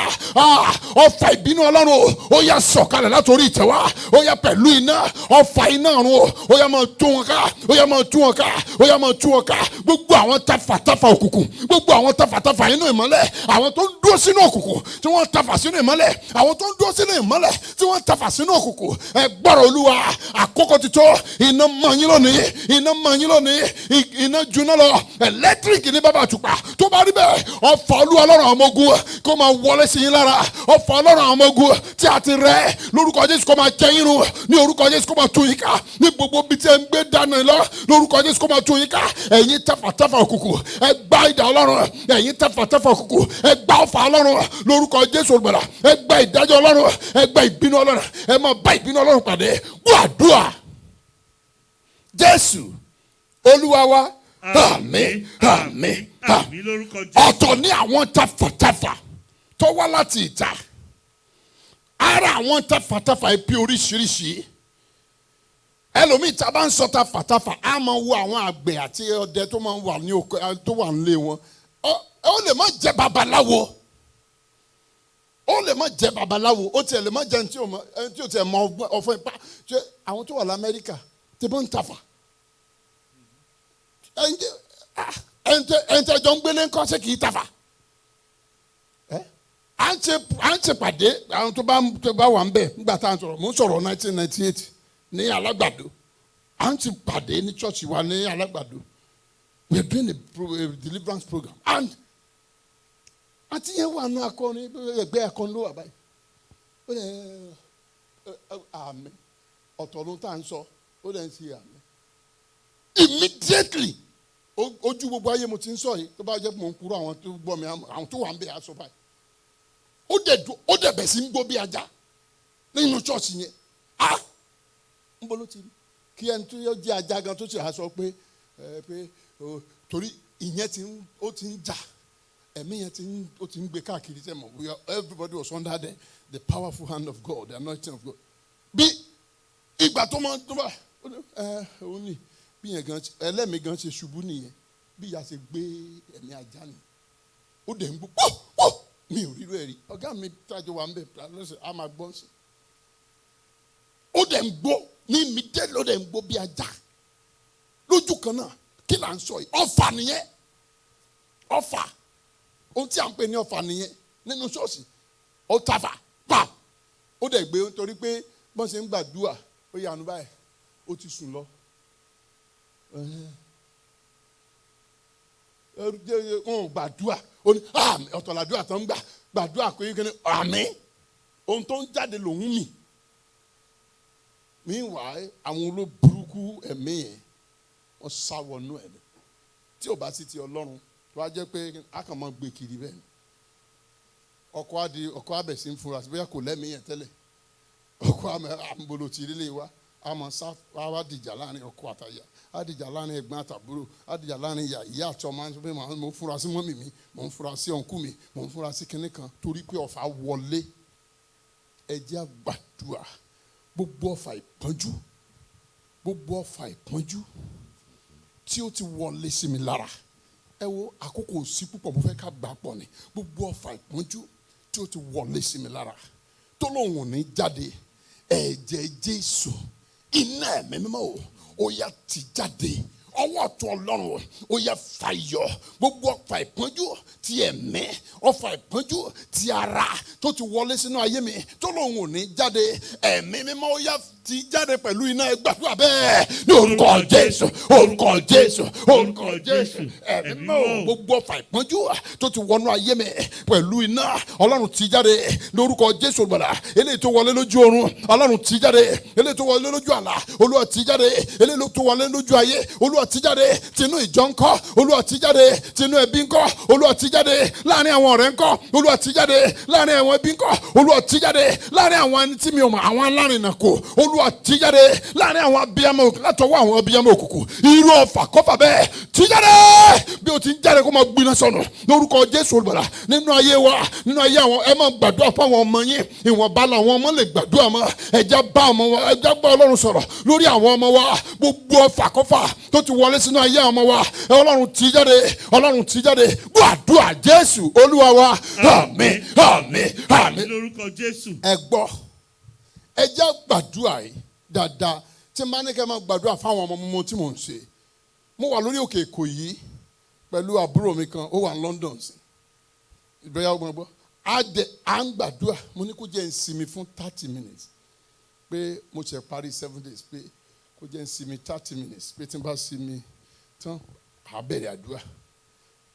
ọfà ìbínú Ọlọ́run ó yá sọ̀kalẹ̀ látòrí ìtẹ́wá ó yá pẹ̀lú iná ọfà iná ọ̀run ó yá mo tú wọn ká ó yá mo tú wọn ká ó yá mo tú wọn ká gbogbo àwọn tafàtafà òkùnkùn gbogbo àwọn tafàtafà inú ìmọ́lẹ̀ àwọn tó ń dúró sínú òkùnkùn tí wọ́n tafà sínú ìmọ́lẹ̀ àwọn tó ń dúró sínú ìmọ́lẹ̀ tí wọ́n tafà sínú òkùnkùn ẹ gbọ́rọ̀ Olúwa àkókò ti tó iná mọ́ yín lónìí iná mọ́ yín lónìí iná juná lọ ẹlẹ́tíríkì ní bàbá àtùpà tó bá rí bẹ́ẹ̀ ọfà Olúwa Ọlọ́run àwọn ọmọ ogun kó máa wọlé sí yín lára ọfà Ọlọ́run àwọn ọmọ ogun tí a ti rẹ́ lórúkọ Jésù kó máa jẹ yín run ní orúkọ Jésù kó máa tú yín ká ní gbogbo bí tí ẹ ń gbé dáná lọ lórúkọ Jésù kó máa tú yín ká ẹ̀yin tafàtafà òkùnkùn ẹ gbá idà Ọlọ́run ẹ̀yin tafàtafà òkùnkùn ẹ gbá ọfà Ọlọ́run lórúkọ Jésù olùgbàlà ẹ gbá ìdájọ́ Ọlọ́run ẹ gbá ìbínú Ọlọ́run ẹ máa bá ìbínú Ọlọ́run pàdé gbàdúrà Jésù Olúwa wa àmín àmín Àmín lórúkọ Jésù. ọ̀tọ̀ ní àwọn tafàtafà tó wá láti ìta ara àwọn tafàtafà ẹ pé oríṣiríṣi ẹlòmíì tá a bá ń sọ tafàtafà á máa wo àwọn àgbẹ̀ àti ọdẹ tó máa ń wà ní oko tó wà nílé wọn ó lè má jẹ́ babaláwo ó lè má jẹ́ babaláwo ó tiẹ̀ lè má jẹ́ ẹni tí ò tiẹ̀ mọ ọ̀fọ̀ ipá ṣe àwọn tó wà lamẹ́ríkà tí bó ń tafà ẹni tẹ́ jọ ń gbélé ńkọ́ ṣé kì í tafà à ń ṣe pàdé àwọn tó bá wà ń bẹ̀ nígbà tá à ń sọ̀rọ̀ mò ń sọ̀rọ̀ 1998 ní Alágbàdo à ń ti pàdé ní ṣọ́ọ̀ṣì wa ní Alágbàdo We are doing a deliverance program. And àti yẹn wà nù akọni ẹgbẹ́ akọni ló wà báyìí. Ó dẹ̀ àmín ọ̀tọ̀ ló tà ń sọ ó dẹ̀ ń ṣe àmín. Immediately ojú gbogbo ayé mo ti ń sọ yìí tó bá jẹ́ pé mo ń kúrò àwọn tó gbọ́ mi àwọn tó wà ń bẹ̀ aṣọ báyìí. Ó dẹ̀ bẹ̀ sí ń gbó bí ajá nínú ṣọ́ọ̀ṣì yẹn. Ń bọ́ ló ti rí kí ẹni tó jẹ́ ajá gan tó ṣe àṣọ pé torí ìyẹn ti ń jà ẹ̀mí yẹn ó ti ń gbé káàkiri sẹ́ mọ̀ bóyá everybody was under the powerful hand of God, the anointing of God. Bí ìgbà tó máa tó bá òun ni bí yẹn gan ẹlẹ́mìí gan ṣe ṣubú nìyẹn bí ìyá ṣe gbé ẹ̀mí ajá ni ó dẹ̀ ń gbó pọ̀ mi ò rírú ẹ̀ rí ọ̀gá mi tájọ wà ń bẹ̀ lọ́sẹ̀ á máa gbọ́n sí ó dẹ̀ ń gbó ní mi dé ló dẹ̀ ń gbó bí ajá lójú kan náà kí là ń sọ yìí ọ̀fà nìyẹn ọ̀fà ohun tí à ń pè ní ọ̀fà nìyẹn nínú ṣọ́ọ̀ṣì ó tàfà pa ó dẹ̀ gbé nítorí pé bọ́n ṣe ń gbàdúrà ó yanu báyìí ó ti sùn lọ. Wọn ò gbàdúrà ó ní ọ̀tọ̀ làdúrà tó ń gbàdúrà pé kí ni àmín ohun tó ń jáde lòun mì. Meanwhile àwọn olóburúkú ẹ̀mí yẹn wọ́n sá wọnú ẹ̀ tí ò bá sì ti Ọlọ́run tó wá jẹ́ pé a kàn máa gbé kiri bẹ́ẹ̀ ni ọkọ̀ abẹ̀ sí ń fura sí bóyá kò lẹ́mìí yẹn tẹ́lẹ̀ ọkọ̀ àmúbolo ti rí lè wá a máa sá wá dìjà láàrin ọkọ̀ àtàyà á dìjà láàrin ẹ̀gbọ́n àtàbúrò á dìjà láàrin ìyá àti ọmọ àti ọmọ mo ń fura sí mọ́mì mi mo ń fura sí ọ̀nkú mi mo ń fura sí kinní kan torí pé ọ̀fà wọlé ẹ jẹ́ á gbàdúrà gbogbo ọ̀fà ìpọ́njú tí ó ti wọlé sí mi lára ẹ wo àkókò sí púpọ̀ mo fẹ́ ká gbà pọ̀ ni gbogbo ọ̀fà ìpọ́njú tí ó ti wọlé sí mi lára tó lóun ò ní jáde ẹ̀jẹ̀ Jésù iná ẹ̀mí mímọ́ ó yá ti jáde ọwọ́ ọ̀tún Ọlọ́run ó yá fàyọ gbogbo ọ̀fà ìpọ́njú ti ẹ̀mí ọ̀fà ìpọ́njú ti ara tó ti wọlé sínú ayé mi tó lóun ò ní jáde ẹ̀mí mímọ́ ó yá ti jáde pẹ̀lú iná gbàdúrà bẹ́ẹ̀ ní orúkọ Jésù orúkọ Jésù orúkọ Jésù ẹ̀mí mímọ́ gbogbo ọ̀fà ìpọ́njú tó ti wọnú ayé mi pẹ̀lú iná Ọlọ́run ti jáde ní orúkọ Jésù olùgbàlà eléyìí tó wọlé lójú oorun Ọlọ́run ti jáde eléyìí tó wọlé lójú àlá Olúwa ti jáde eléyìí tó wọlé lójú ayé Olúwa ti jáde tinú ìjọ ńkọ́ Olúwa ti jáde tinú ẹbí ńkọ́ Olúwa ti jáde láàrin àwọn ọ̀rẹ́ ńkọ́ Olúwa ti jáde láàrin àwọn ẹbí ńkọ́ Olúwa ti jáde láàrin àwọn ẹni tí mi ò mọ̀ àwọn alárìnà kò Olúwa ti jáde láàrin àwọn abiyamọ látọwọ́ àwọn abiyamọ òkùnkùn irú ọ̀fà kọ́fà bẹ́ẹ̀ ti jáde bí o ti ń jáde kó máa gbiná sọnù lórúkọ Jésù olùgbàlà nínú ayé wa nínú ayé àwọn ẹ máa gbàdúrà fún àwọn ọmọ yín ìwọ̀nba làwọn ọmọ lè gbàdúrà mọ́ ẹja bá ọmọ wa ẹja bá Ọlọ́run sọ̀rọ̀ lórí àwọn ọmọ wa gbogbo ọ̀fà kọ́fà tó ti wọlé sínú ayé àwọn ọmọ wa Ọlọ́run ti jáde gbàdúrà Jésù Olúwa wa àmín àmín àmín lórúkọ Jésù. ẹ gbọ́ ẹ jẹ́ gbàdúrà yìí dáadáa tí n bá ní kẹ́ máa gbàdúrà fáwọn ọmọ mímọ́ tí mò ń ṣe mo wà lórí òkè Èkó yìí pẹ̀lú àbúrò mi kan ó wà ní London sí ìbẹ̀yà ọgbọ̀n gbọ́ à ń gbàdúrà mo ní kó jẹ́ ń sinmi fún 30 minutes pé mo ṣe parí 7 days pé kó jẹ́ ń sinmi 30 minutes pé tí n bá sinmi tán á bẹ̀rẹ̀ àdúrà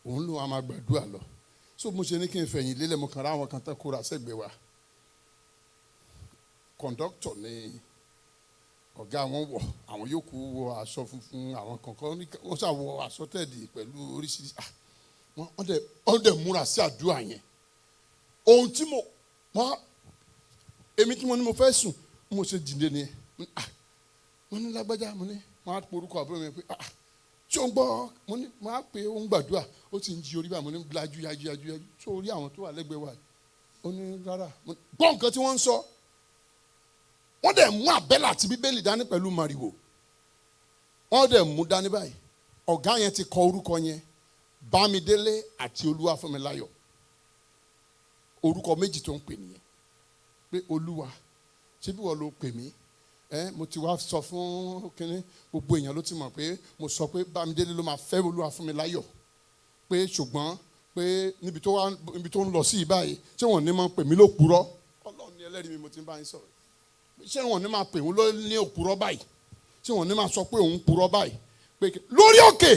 òun ló wà máa gbàdúrà lọ so mo ṣe ní kí n fẹ̀yìn lélẹ̀ mo kàn rá àwọn kan tán kóra sẹ́gbẹ̀ẹ́ wa kọ̀ǹdọ́tọ̀ ni ọ̀gá wọn wọ̀ àwọn yòókù wọ aṣọ funfun àwọn kankan wọ́n ṣàwọ̀ aṣọ tẹ̀dí pẹ̀lú oríṣiríṣi wọ́n dẹ̀ múra sí àdúrà yẹn ohun tí èmi tí mo ní mo fẹ́ sùn mo ṣe dìde ni mo ní lágbájá mo ní wọ́n á porúkọ àbúrò mi pé tí o ń gbọ́ mo ní wọ́n á pè ó ń gbàdúrà ó ti ń jí orí báyìí mo ní lajú tó orí àwọn tó wà lẹ́gbẹ̀ẹ́ wa ó ní rárá gbọ́ nǹkan tí wọ́n ń sọ wọ́n dẹ̀ mú àbẹ́là àti bíbélì dání pẹ̀lú màrìwò wọ́n dẹ̀ mú dání báyìí ọ̀gá yẹn ti kọ orúkọ yẹn Bámidélé àti Olúwafúnmiláyọ̀ orúkọ méjì tó ń pè nìyẹn pé Olúwa ṣé bí wọ́n ló pè mí mo ti wá sọ fún kínní gbogbo èèyàn ló ti mọ̀ pé mo sọ pé Bámidélé ló máa fẹ́ Olúwafúnmiláyọ̀ pé ṣùgbọ́n pé níbi tó ń lọ sí báyìí ṣé wọ́n ní máa pè mí lópùrọ́ Ọlọ́run ni ẹlẹ́rìí mi mo ti ń bá yín sọ̀rọ̀ ṣé wọ́n ní máa pè wọ́n ló ní òpùrọ́ báyìí ṣé wọ́n ní máa sọ pé òun purọ́ báyìí pé lórí òkè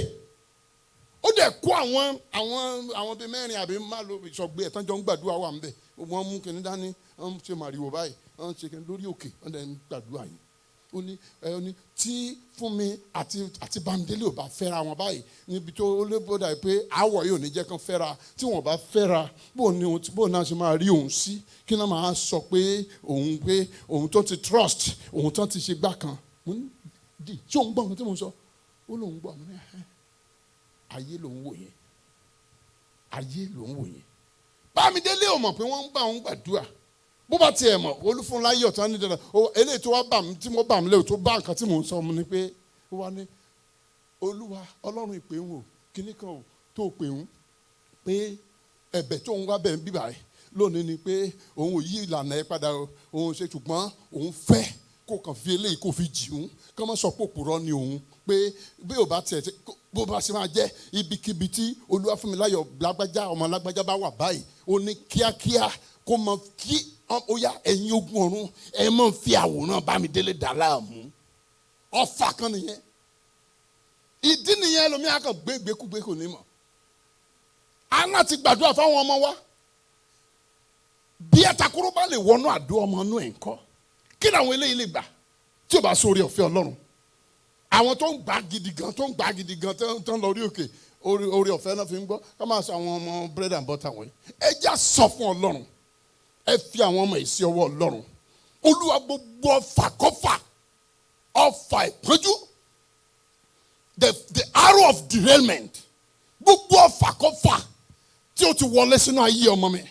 ó dẹ̀ kó àwọn bíi mẹ́rin àbí márùn ìṣọ̀gbé ẹ̀tàn jọ ń gbàdúrà wà ń bẹ̀ wọ́n mú kíní dání wọ́n ṣe màrìwò báyìí wọ́n ṣe kíní lórí òkè wọ́n dẹ̀ ń gbàdúrà yìí ó ní tí Fúnmi àti Bámidélé ò bá fẹ́ra wọn báyìí níbi tó lébòdà pé àwọ̀ yóò ní jẹ́ kán fẹ́ra tí wọ́n bá fẹ́ra bó náà ṣe máa rí òun sí kí náà máa sọ pé òun tó ti trust òun tó ti ṣe gbá kan mo ní di tí òun gbọ́ nǹkan tí mo sọ ó lóun gbọ́ mo ní ayé lòun wò yẹn ayé lòun wò yẹn Bámidélé ò mọ̀ pé wọ́n ń bá òun gbàdúrà bó bá tiẹ̀ mọ̀ Olúfúnláyọ̀ tán ní dandan eléyìí tó wá bà mí tí mo bà mí lẹ́yìn tó bá nǹkan tí mò ń sọ mu ni pé ó wá ní Olúwa Ọlọ́run ìpè ń wò kíní kan ò tó pè ń pé ẹ̀bẹ̀ tó ń wá bẹ̀ ń bíbà rẹ̀ lónìí ni pé òun ò yí ìlànà ẹ̀ padà òun ṣe ṣùgbọ́n òun fẹ́ kó kàn fi eléyìí kó fi jì òun kọ́ mọ́ sọ pé òpùrọ́ ni òun pé bí ò bá tiẹ̀ bó bá ṣe máa jẹ́ ibikíbi tí Olúwafúnmiláyọ̀ lágbájá ọmọ lágbájá bá wà báyìí ó ní kíákíá kó mọ kí ó yá ẹ̀yin ogun ọ̀run ẹ máa ń fi àwòrán Bámidélé dà láàmú ọ̀fà kan nìyẹn ìdí nìyẹn lomi àkàn gbégbékúgbé kò ní mọ̀ a láti gbàdúrà fáwọn ọmọ wa bí ẹ̀takúrú bá lè wọnú àdó ọmọ inú ẹ̀ ń kọ́ kí làwọn eléyìí lè gbà tí ò bá sórí ọ̀fẹ́ Ọlọ́run àwọn tó ń gbà gidi gan tó ń lọ orí òkè orí ọ̀fẹ́ náà fi ń gbọ́ ká máa sọ àwọn ọmọ bread and butter wọ̀nyí ẹ já sọ fún Ọlọ́run ẹ fi àwọn ọmọ yìí sí ọwọ́ Ọlọ́run Olúwa gbogbo ọfà kọfà ọfà ìpọ́njú the arrow of derailment gbogbo ọfà kọfà tí ó ti wọlé sínú ayé ọmọ mi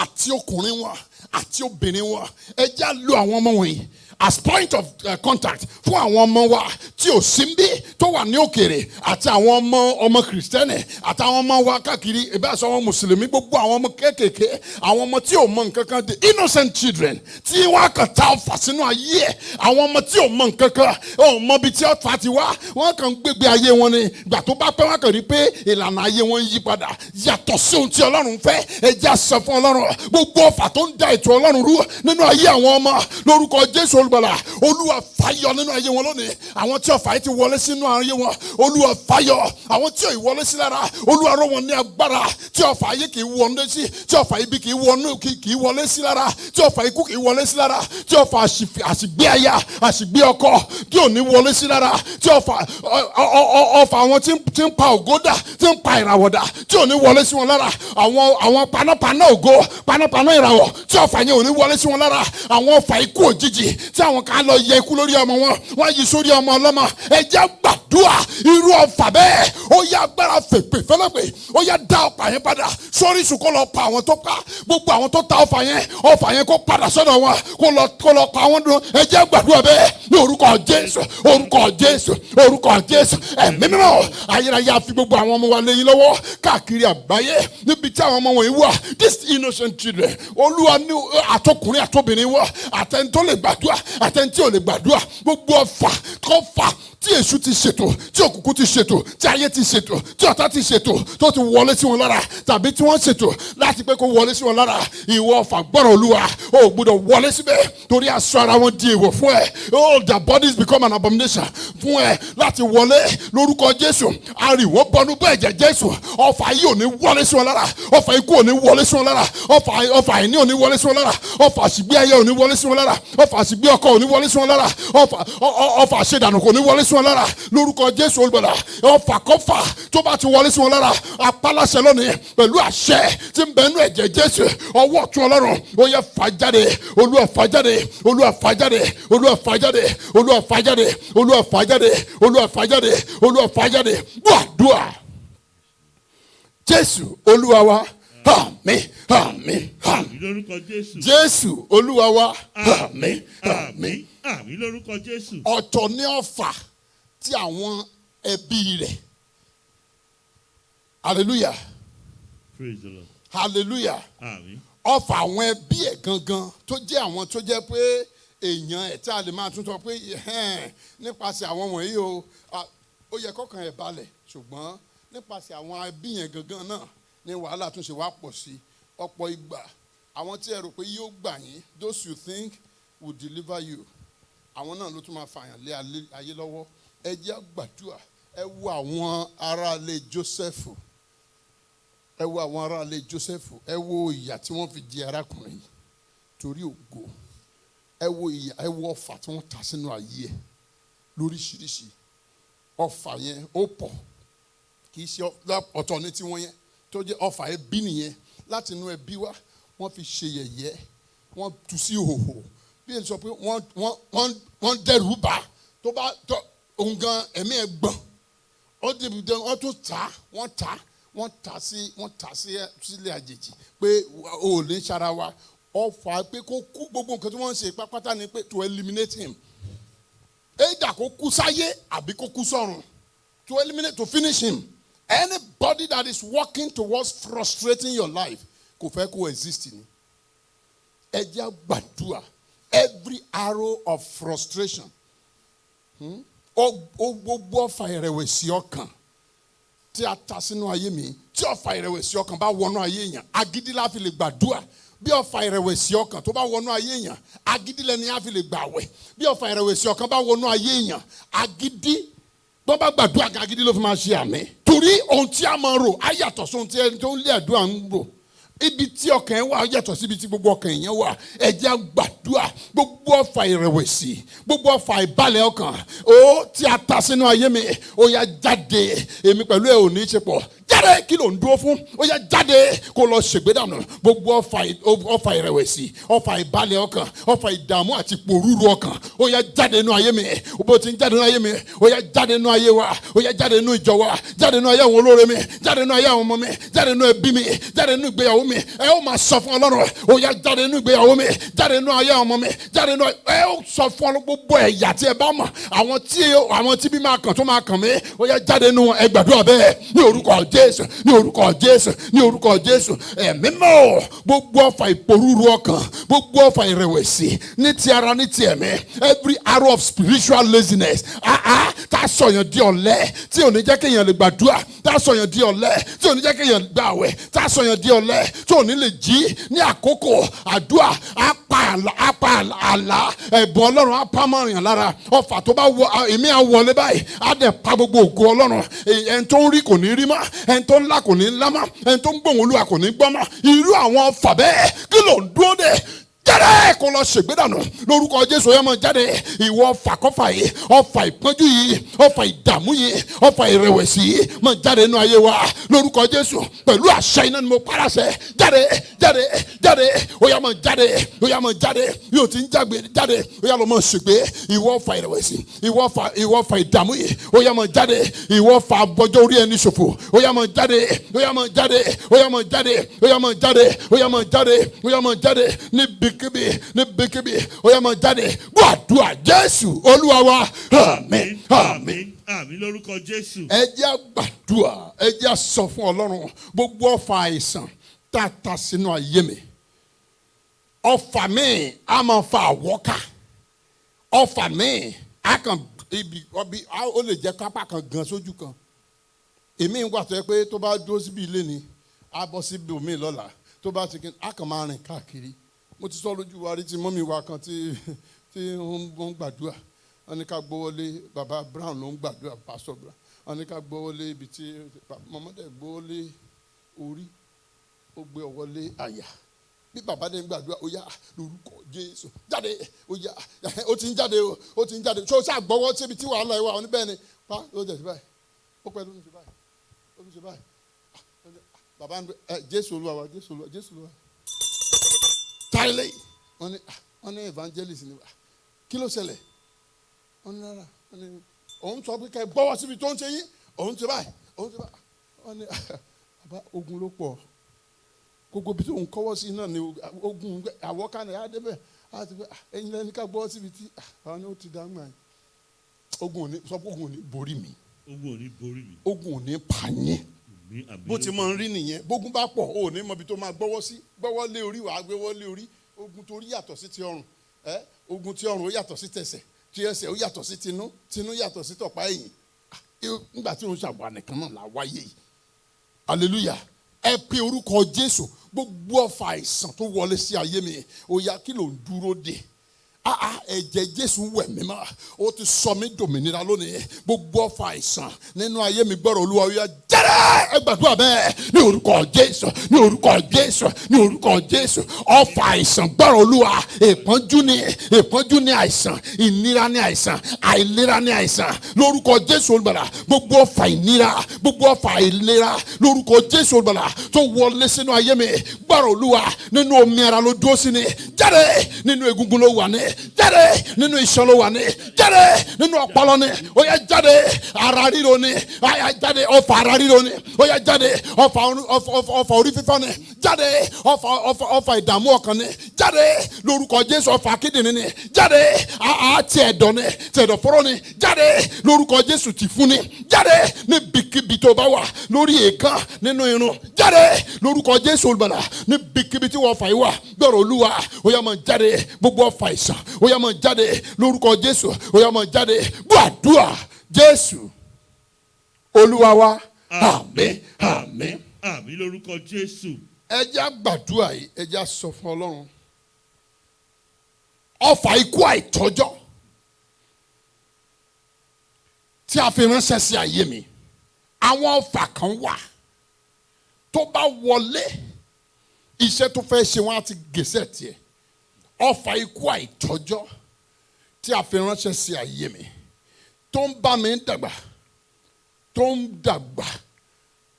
àti ọkùnrin wọn àti obìnrin wọn ẹ já lo àwọn ọmọ wọ̀nyí as point of contact fún àwọn ọmọ wa tí ò sí bí tó wà ní òkèèrè àti àwọn ọmọ kìrìsìtẹ́nì àtàwọn ọmọ wa káàkiri ìbá àṣọ àwọn mùsùlùmí gbogbo àwọn ọmọ kéékèèké àwọn ọmọ tí ò mọ nǹkan kan the innocent children tí wọ́n kàn ta ọfà sínú ayé ẹ̀ àwọn ọmọ tí ò mọ nǹkan kan ò mọ ibi tí ọfà ti wá wọ́n kàn ń gbégbé ayé wọn ni ìgbà tó bá pẹ́ wọ́n kàn rí pé ìlànà ayé wọn ń yí padà yàtọ̀ sí ohun tí Ọlọ́run fẹ́ ẹ jẹ́ àṣẹ fún Ọlọ́run gbogbo ọfà tó ń da ètò Ọlọ́run rú nínú ayé àwọn ọmọ lórúkọ Jésù Olùgbàlà Olúwa fàyọ nínú ayé wọn lónìí àwọn tí ọfà yìí ti wọlé sínú ayé wọn Olúwa fàyọ àwọn tí ò wọlé sí lára Olúwa rọ̀ wọ́n ní agbára tí ọfà yìí kì í wọlé sí tí ọfà yìí bí kì í wọlé sí lára tí ọfà ikú kì í wọlé sí lára tí ọfà àṣìgbé aya àṣìgbé ọkọ tí ò ní wọlé sí lára tí ọfà àwọn tí ń pa ògódà tí ń pa ìràwọ̀dà tí ò ní wọlé sí wọn lára àwọn panápaná ògo panápaná ìràwọ̀ tí ọfà yẹn ò ní wọlé sí wọn lára àwọn ọfà ikú òjijì tí àwọn kan lọ yẹ ikú lórí ọmọ wọn wọ́n yí sórí ọmọ ọlọ́mọ ẹ jẹ́ gbàdúrà irú ọfà bẹ́ẹ̀ ó yá agbára fèpè fẹ́lẹ́pè ó yá dá ọfà yẹn padà sórí ìsúkọ́ lọ pa àwọn tó pa gbogbo àwọn tó ta ọfà yẹn kó padà sọ́dọ̀ wọn kó lọ pa àwọn dùn ẹ jẹ́ gbàdúrà bẹ́ẹ̀ ní orúkọ Jésù orúkọ Jésù orúkọ Jésù ẹ̀mí mímọ́ ayérayé àfi gbogbo àwọn ọmọ wa lẹ́yìn lọ́wọ́ káàkiri àgbáyé níbi tí àwọn ọmọ wọn yìí wà these innocent children Olúwa ní àtọkùnrin àtobìnrin wọ àtẹni tó lè gbàdúrà àtẹni tí ò lè gbàdúrà gbogbo ọfà kọfà tí èṣù ti ṣètò tí òkùnkùn ti ṣètò tí ayé ti ṣètò tí ọ̀tá ti ṣètò tó ti wọlé sí wọn lára tàbí tí wọ́n ṣètò láti pé kó wọlé sí wọn lára ìwọ ọfà gbọ́rọ̀ Olúwa ó gbọ́dọ̀ wọlé síbẹ̀ torí aṣọ ara wọn di èèwọ̀ fún ẹ all their bodies become an abomination fún ẹ láti wọlé lórúkọ Jésù ariwo bọnú bẹ́ẹ̀ jẹ́ Jésù ọfà yìí ò ní wọlé sí wọn lára ọfà ikú ò ní wọlé sí wọn lára ọfà àìní ò ní wọlé sí wọn lára ọfà àṣìgbé ayé ò ní wọlé sí wọn lára ọfà àṣìgbé ọkọ ò ní wọlé sí wọn lára ọfà àṣedànù kò ní wọlé sí wọn lára lórúkọ Jésù Olùgbàlà ọfà kọfà tó bá ti wọlé sí wọn lára apáláṣẹ lónìí pẹ̀lú àṣẹ tí ń bẹ nínú ẹ̀jẹ̀ Jésù ọwọ́ ọ̀tún Ọlọ́run ó yẹ fà jáde Olúwa fà jáde Olúwa fà jáde Olúwa fà jáde Olúwa fà jáde Olúwa fà jáde Olúwa fà jáde Olúwa fà jáde gbàdúrà Jésù Olúwa wa àmín àmín àmín lórúkọ Jésù Jésù Olúwa wa àmín àmín àmín lórúkọ Jésù. ọ̀tọ̀ ní ọ̀fà tí àwọn ẹbí rẹ̀ hallelujah Praise the Lord. hallelujah Àmín. ọ̀fà àwọn ẹbí ẹ̀ gangan tó jẹ́ àwọn tó jẹ́ pé èèyàn ẹ̀ tí a lè máa tún sọ pé nípasẹ̀ àwọn wọ̀nyí ó yẹ kọ́kàn ẹ̀ balẹ̀ ṣùgbọ́n nípasẹ̀ àwọn ẹbí yẹn gangan náà ní wàhálà tún ṣe wá pọ̀ sí ọ̀pọ̀ ìgbà àwọn tí ẹ rò pé yóò gbà yín those you think will deliver you àwọn náà ló tún máa fàyàn lé ayé lọ́wọ́ ẹ jẹ́ gbàdúrà ẹ wo àwọn aráalé Jósẹ́fù. Ẹ wo àwọn aráalé Jósẹ́fù. Ẹ wo ìyà tí wọ́n fi jẹ arákùnrin yìí torí ògo. Ẹ wo ìyà, ẹ wo ọfà tí wọ́n ta sínú ayé ẹ̀ lóríṣiríṣi. Ọfà yẹn ó pọ̀. Kì í ṣe ọ̀tọ̀ ní tiwọn yẹn tó jẹ́ ọfà ẹbí nìyẹn. Láti inú ẹbí wá wọ́n fi ṣe yẹ̀yẹ́, wọ́n tú sí ìhòhò. Bí ẹni sọ pé wọ́n dẹ́rù bà tó bá òun gan ẹ̀mí ẹ̀ gbọ̀n. Wọ́n tún wọ́n tà sí sílẹ̀ àjèjì pé o ò ní ṣara wa. Ọfà pé kó kú, gbogbo nǹkan tí wọ́n ń ṣe pápátá ni pé to eliminate him. Either kó kú sáyé àbí kó kú sọ́run. To eliminate, to finish him. Anybody that is working towards frustrating your life kò fẹ́ kó exist ni. Ẹ jẹ́ gbàdúrà. Every arrow of frustration. Gbogbo ọfà ìrẹ̀wẹ̀sì ọkàn tí a ta sínú ayé mi, tí ọfà ìrẹ̀wẹ̀sì ọkàn bá wọnú ayé èèyàn, agídí la fi lè gbàdúrà. Bí ọfà ìrẹ̀wẹ̀sì ọkàn tó bá wọnú ayé èèyàn, agídí lẹni á fi lè gbàwẹ̀. Bí ọfà ìrẹ̀wẹ̀sì ọkàn bá wọnú ayé èèyàn, agídí bọ́n bá gbàdúrà kan agídí ló fi máa ṣe àmín. Torí ohun tí a máa rò á yàtọ̀ sóhun tí ẹni tó ń lé àdúrà ń rò. Ibi tí ọkàn ẹ wà yàtọ̀ síbi tí gbogbo ọkàn yẹn wà. Ẹ jẹ́ gbàdúrà. Gbogbo ọfà ìrẹ̀wẹ̀sì, gbogbo ọfà ìbàlẹ̀ ọkàn tí a ta sínú ayé mi, ó yá jáde. Èmi pẹ̀lú ẹ ò ní í ṣe pọ̀. Jáde, kí ló ń dúró fún? Ó yá jáde kó lọ ṣègbé dànù. Gbogbo ọfà ìrẹ̀wẹ̀sì, ọfà ìbàlẹ̀ ọkàn, ọfà ìdààmú àti pòrúurú ọkàn, ó yá jáde nínú ayé mi. Bó ti ń jáde nínú ayé mi, ó yá jáde nínú ayé wa, ó yá jáde nínú ìjọ wa, jáde nínú ayé àwọn olóore mi, jáde nínú ayé àwọn ọmọ mi, jáde nínú ẹbí mi, jáde nínú ìgbéyàwó mi. Ẹ ó máa sọ fún Ọlọ́run, ó yá jáde nínú ìgbéyàwó mi, jáde nínú ayé àwọn ọmọ mi, jáde nínú ẹ ó sọ fún Ọlọ́run gbogbo ẹ̀yà tí ẹ bá mọ̀, àwọn tí bí máa kàn tó máa kàn mí, ó yá jáde nínú ẹ gbàdúrà bẹ́ẹ̀ ní orúkọ Jésù, ní orúkọ Jésù, ní orúkọ Jésù. Ẹ̀mí mọ́ gbogbo ọfà ìpòrúurú ọkàn, gbogbo ọfà ìrẹ̀wẹ̀sì ní ti ara ní ti ẹ̀mí, every arrow of spiritual laziness, tá a sọ̀yàn di ọ̀lẹ tí ò ní jẹ́ kéèyàn lè gbàdúrà, tá a sọ̀yàn di ọ̀lẹ tí ò ní jẹ́ kéèyàn gbààwẹ̀, tá a sọ̀yàn di ọ̀lẹ tí ò ní lè jí ní àkókò àdúrà. Apá àlá ẹ̀bùn Ọlọ́run apá mọ́rin lára. Ọfà tó bá wọ èmi àwọlé báyìí á dẹ̀ pa gbogbo ògo Ọlọ́run. Ẹni tó ń rí kò ní rí mọ́, ẹni tó ń lá kò ní lá mọ́, ẹni tó ń gbóhùn Olúwa kò ní gbọ́ mọ́. Irú àwọn ọfà bẹ́ẹ̀ kí ló ń dúró dè? Jáde kó lọ ṣègbé dànù lórúkọ Jésù. Ó yá máa jáde. Ìwọ ọfà yìí, ọfà ìpọ́njú yìí, ọfà ìdààmú yìí, ọfà ìrẹ̀wẹ̀sì yìí máa jáde nínú ayé wa lórúkọ Jésù. Pẹ̀lú àṣẹ iná ni mo pàṣẹ. Jáde. Ó yá máa jáde. Yóò ti ń jáde. Ó yá lọ máa ṣègbé. Ìwọ ọfà ìrẹ̀wẹ̀sì, ìwọ ọfà ìdààmú yìí, ó yá máa jáde. Ìwọ ọfà àbọ̀jọ́ orí ẹni ṣòfò, ó yá máa jáde. Níbikíbi ó yá máa jáde. Gbàdúrà Jésù Olúwa wa. Àmín. Àmín lórúkọ Jésù. Ẹ jẹ́ gbàdúrà, ẹ jẹ́ sọ fún Ọlọ́run gbogbo ọfà àìsàn tá a ta sínú ayé mi. Ọfà mi a máa fa àwọ́ká. Ọfà mi a kàn ó lè jẹ́ kápá kan gan sójú kan. Èmi ń wà tó yẹ pé tó bá dúró síbi ilé ni a bọ́ síbi omi lọ́la, tó bá ti kí a kàn máa rìn káàkiri. Mo ti sọ lójú wa rí tí mọ́mí wa kan tí wọ́n ń gbàdúrà. Wọ́n ní ká gbówólé bàbá Brown ló ń gbàdúrà, Pastor Brown. Wọ́n ní ká gbówólé ibi tí mọ́mọ́dé gbówólé orí, ó gbé ọwọ́ lé àyà. Bí bàbá dé ń gbàdúrà, ó yá lórúkọ Jésù jáde, ó yá ó ti ń jáde. Ṣé o ṣáà gbọ́wọ́ síbi tí wàhálà ìwà òní bẹ́ẹ̀ ni pa ló jẹ̀ sí báyìí. Ó pẹ́ ló ń ṣe báyìí. Bàbá ń bẹ Jésù Olúwa wa, Jésù Olúwa. Táìlẹ̀ wọ́n ní evangelist ni kí ló ṣẹlẹ̀? Wọ́n ní rárá, òun sọ pé kẹ́ gbọ́wọ́ síbi tó ń ṣe yín, òun ṣe báyìí. Wọ́n ní bàbá ogun ló pọ̀, gbogbo bí òun kọ́wọ́ sí náà ni ogun àwọ̀ká ni á débẹ̀ àti pé ẹ̀yin lẹ́ni ká gbọ́wọ́ síbi tí àwọn ni ó ti dá gbà yín. Ogun ò ní borí mi. Ogun ò ní pa yín. Bó ti máa ń rí nìyẹn. Bógun bá pọ̀ ò ní mọ ibi tó máa gbọ́wọ́ sí. Gbọ́wọ́ lé orí wàá gbọ́wọ́ lé orí. Ogun torí yàtọ̀ sí ti ọrùn. Ogun ti ọrùn ó yàtọ̀ sí tẹsẹ̀. Ti ẹsẹ̀ ó yàtọ̀ sí tinú. Tinú yàtọ̀ sí tọ̀pá ẹ̀yìn. Nígbà tí òun ṣàwà nìkan náà la wáyé yìí. Hallelujah. Ẹ pe orúkọ Jésù. Gbogbo ọfà àìsàn tó wọlé sí ayé mi, ó yá kí ló ń dúró dè? ẹ̀jẹ̀ Jésù wẹ̀ mí mọ́ ó ti sọ mí dòmìnira lónìí gbogbo ọfà àìsàn nínú ayé mi gbọ́rọ̀ Olúwa ó yá jáde ẹ gbàdúrà bẹ́ẹ̀ ní orúkọ Jésù ní orúkọ Jésù ní orúkọ Jésù ọfà àìsàn gbọ́rọ̀ Olúwa ìpọ́njú ní àìsàn ìnira ní àìsàn àìlera ní àìsàn lórúkọ Jésù olùgbàlà gbogbo ọfà ìnira gbogbo ọfà àìlera lórúkọ Jésù olùgbàlà tó wọlé sínú ayé mi gbọ́rọ̀ Olúwa nínú omi ara ló dúró sí ni jáde nínú egungun ló wà ní jáde nínú iṣan ló wà ní jáde nínú ọpọlọ ní ó yá jáde ara ríro ní ó yá jáde ọfà ara ríro ní ó yá jáde ọfà orí fífọ́ ní jáde ọfà ìdààmú ọkàn ní jáde lórúkọ Jésù ọfà kíndìnrín ní jáde àti ẹ̀dọ̀ ní tẹ̀dọ̀fóró ní jáde lórúkọ Jésù tìfún ní jáde níbikíbi tó bá wà lórí èèkàn nínú irun jáde lórúkọ Jésù olùgbàlà níbikíbi tí wọ́n fà yí wà gbọ́rọ̀ Olúwa ó yá máa jáde gbogbo ọfà àìsàn ó yá máa jáde lórúkọ Jésù ó yá máa jáde gbọ́ àdúrà Jésù Olúwa wa àmín àmín. Àmín lórúkọ Jésù. ẹ jẹ́ gbàdúrà yìí ẹ jẹ́ sọ fún Ọlọ́run ọfà ikú àìtọ́jọ́ tí a fi ránṣẹ́ sí ayé mi àwọn ọfà kan wà tó bá wọlé iṣẹ́ tó fẹ́ ṣe wọ́n á ti gèsè tiẹ̀ ọfà ikú àìtọ́jọ́ tí a fi ránṣẹ́ sí ayé mi tó ń bá mi dàgbà tó ń dàgbà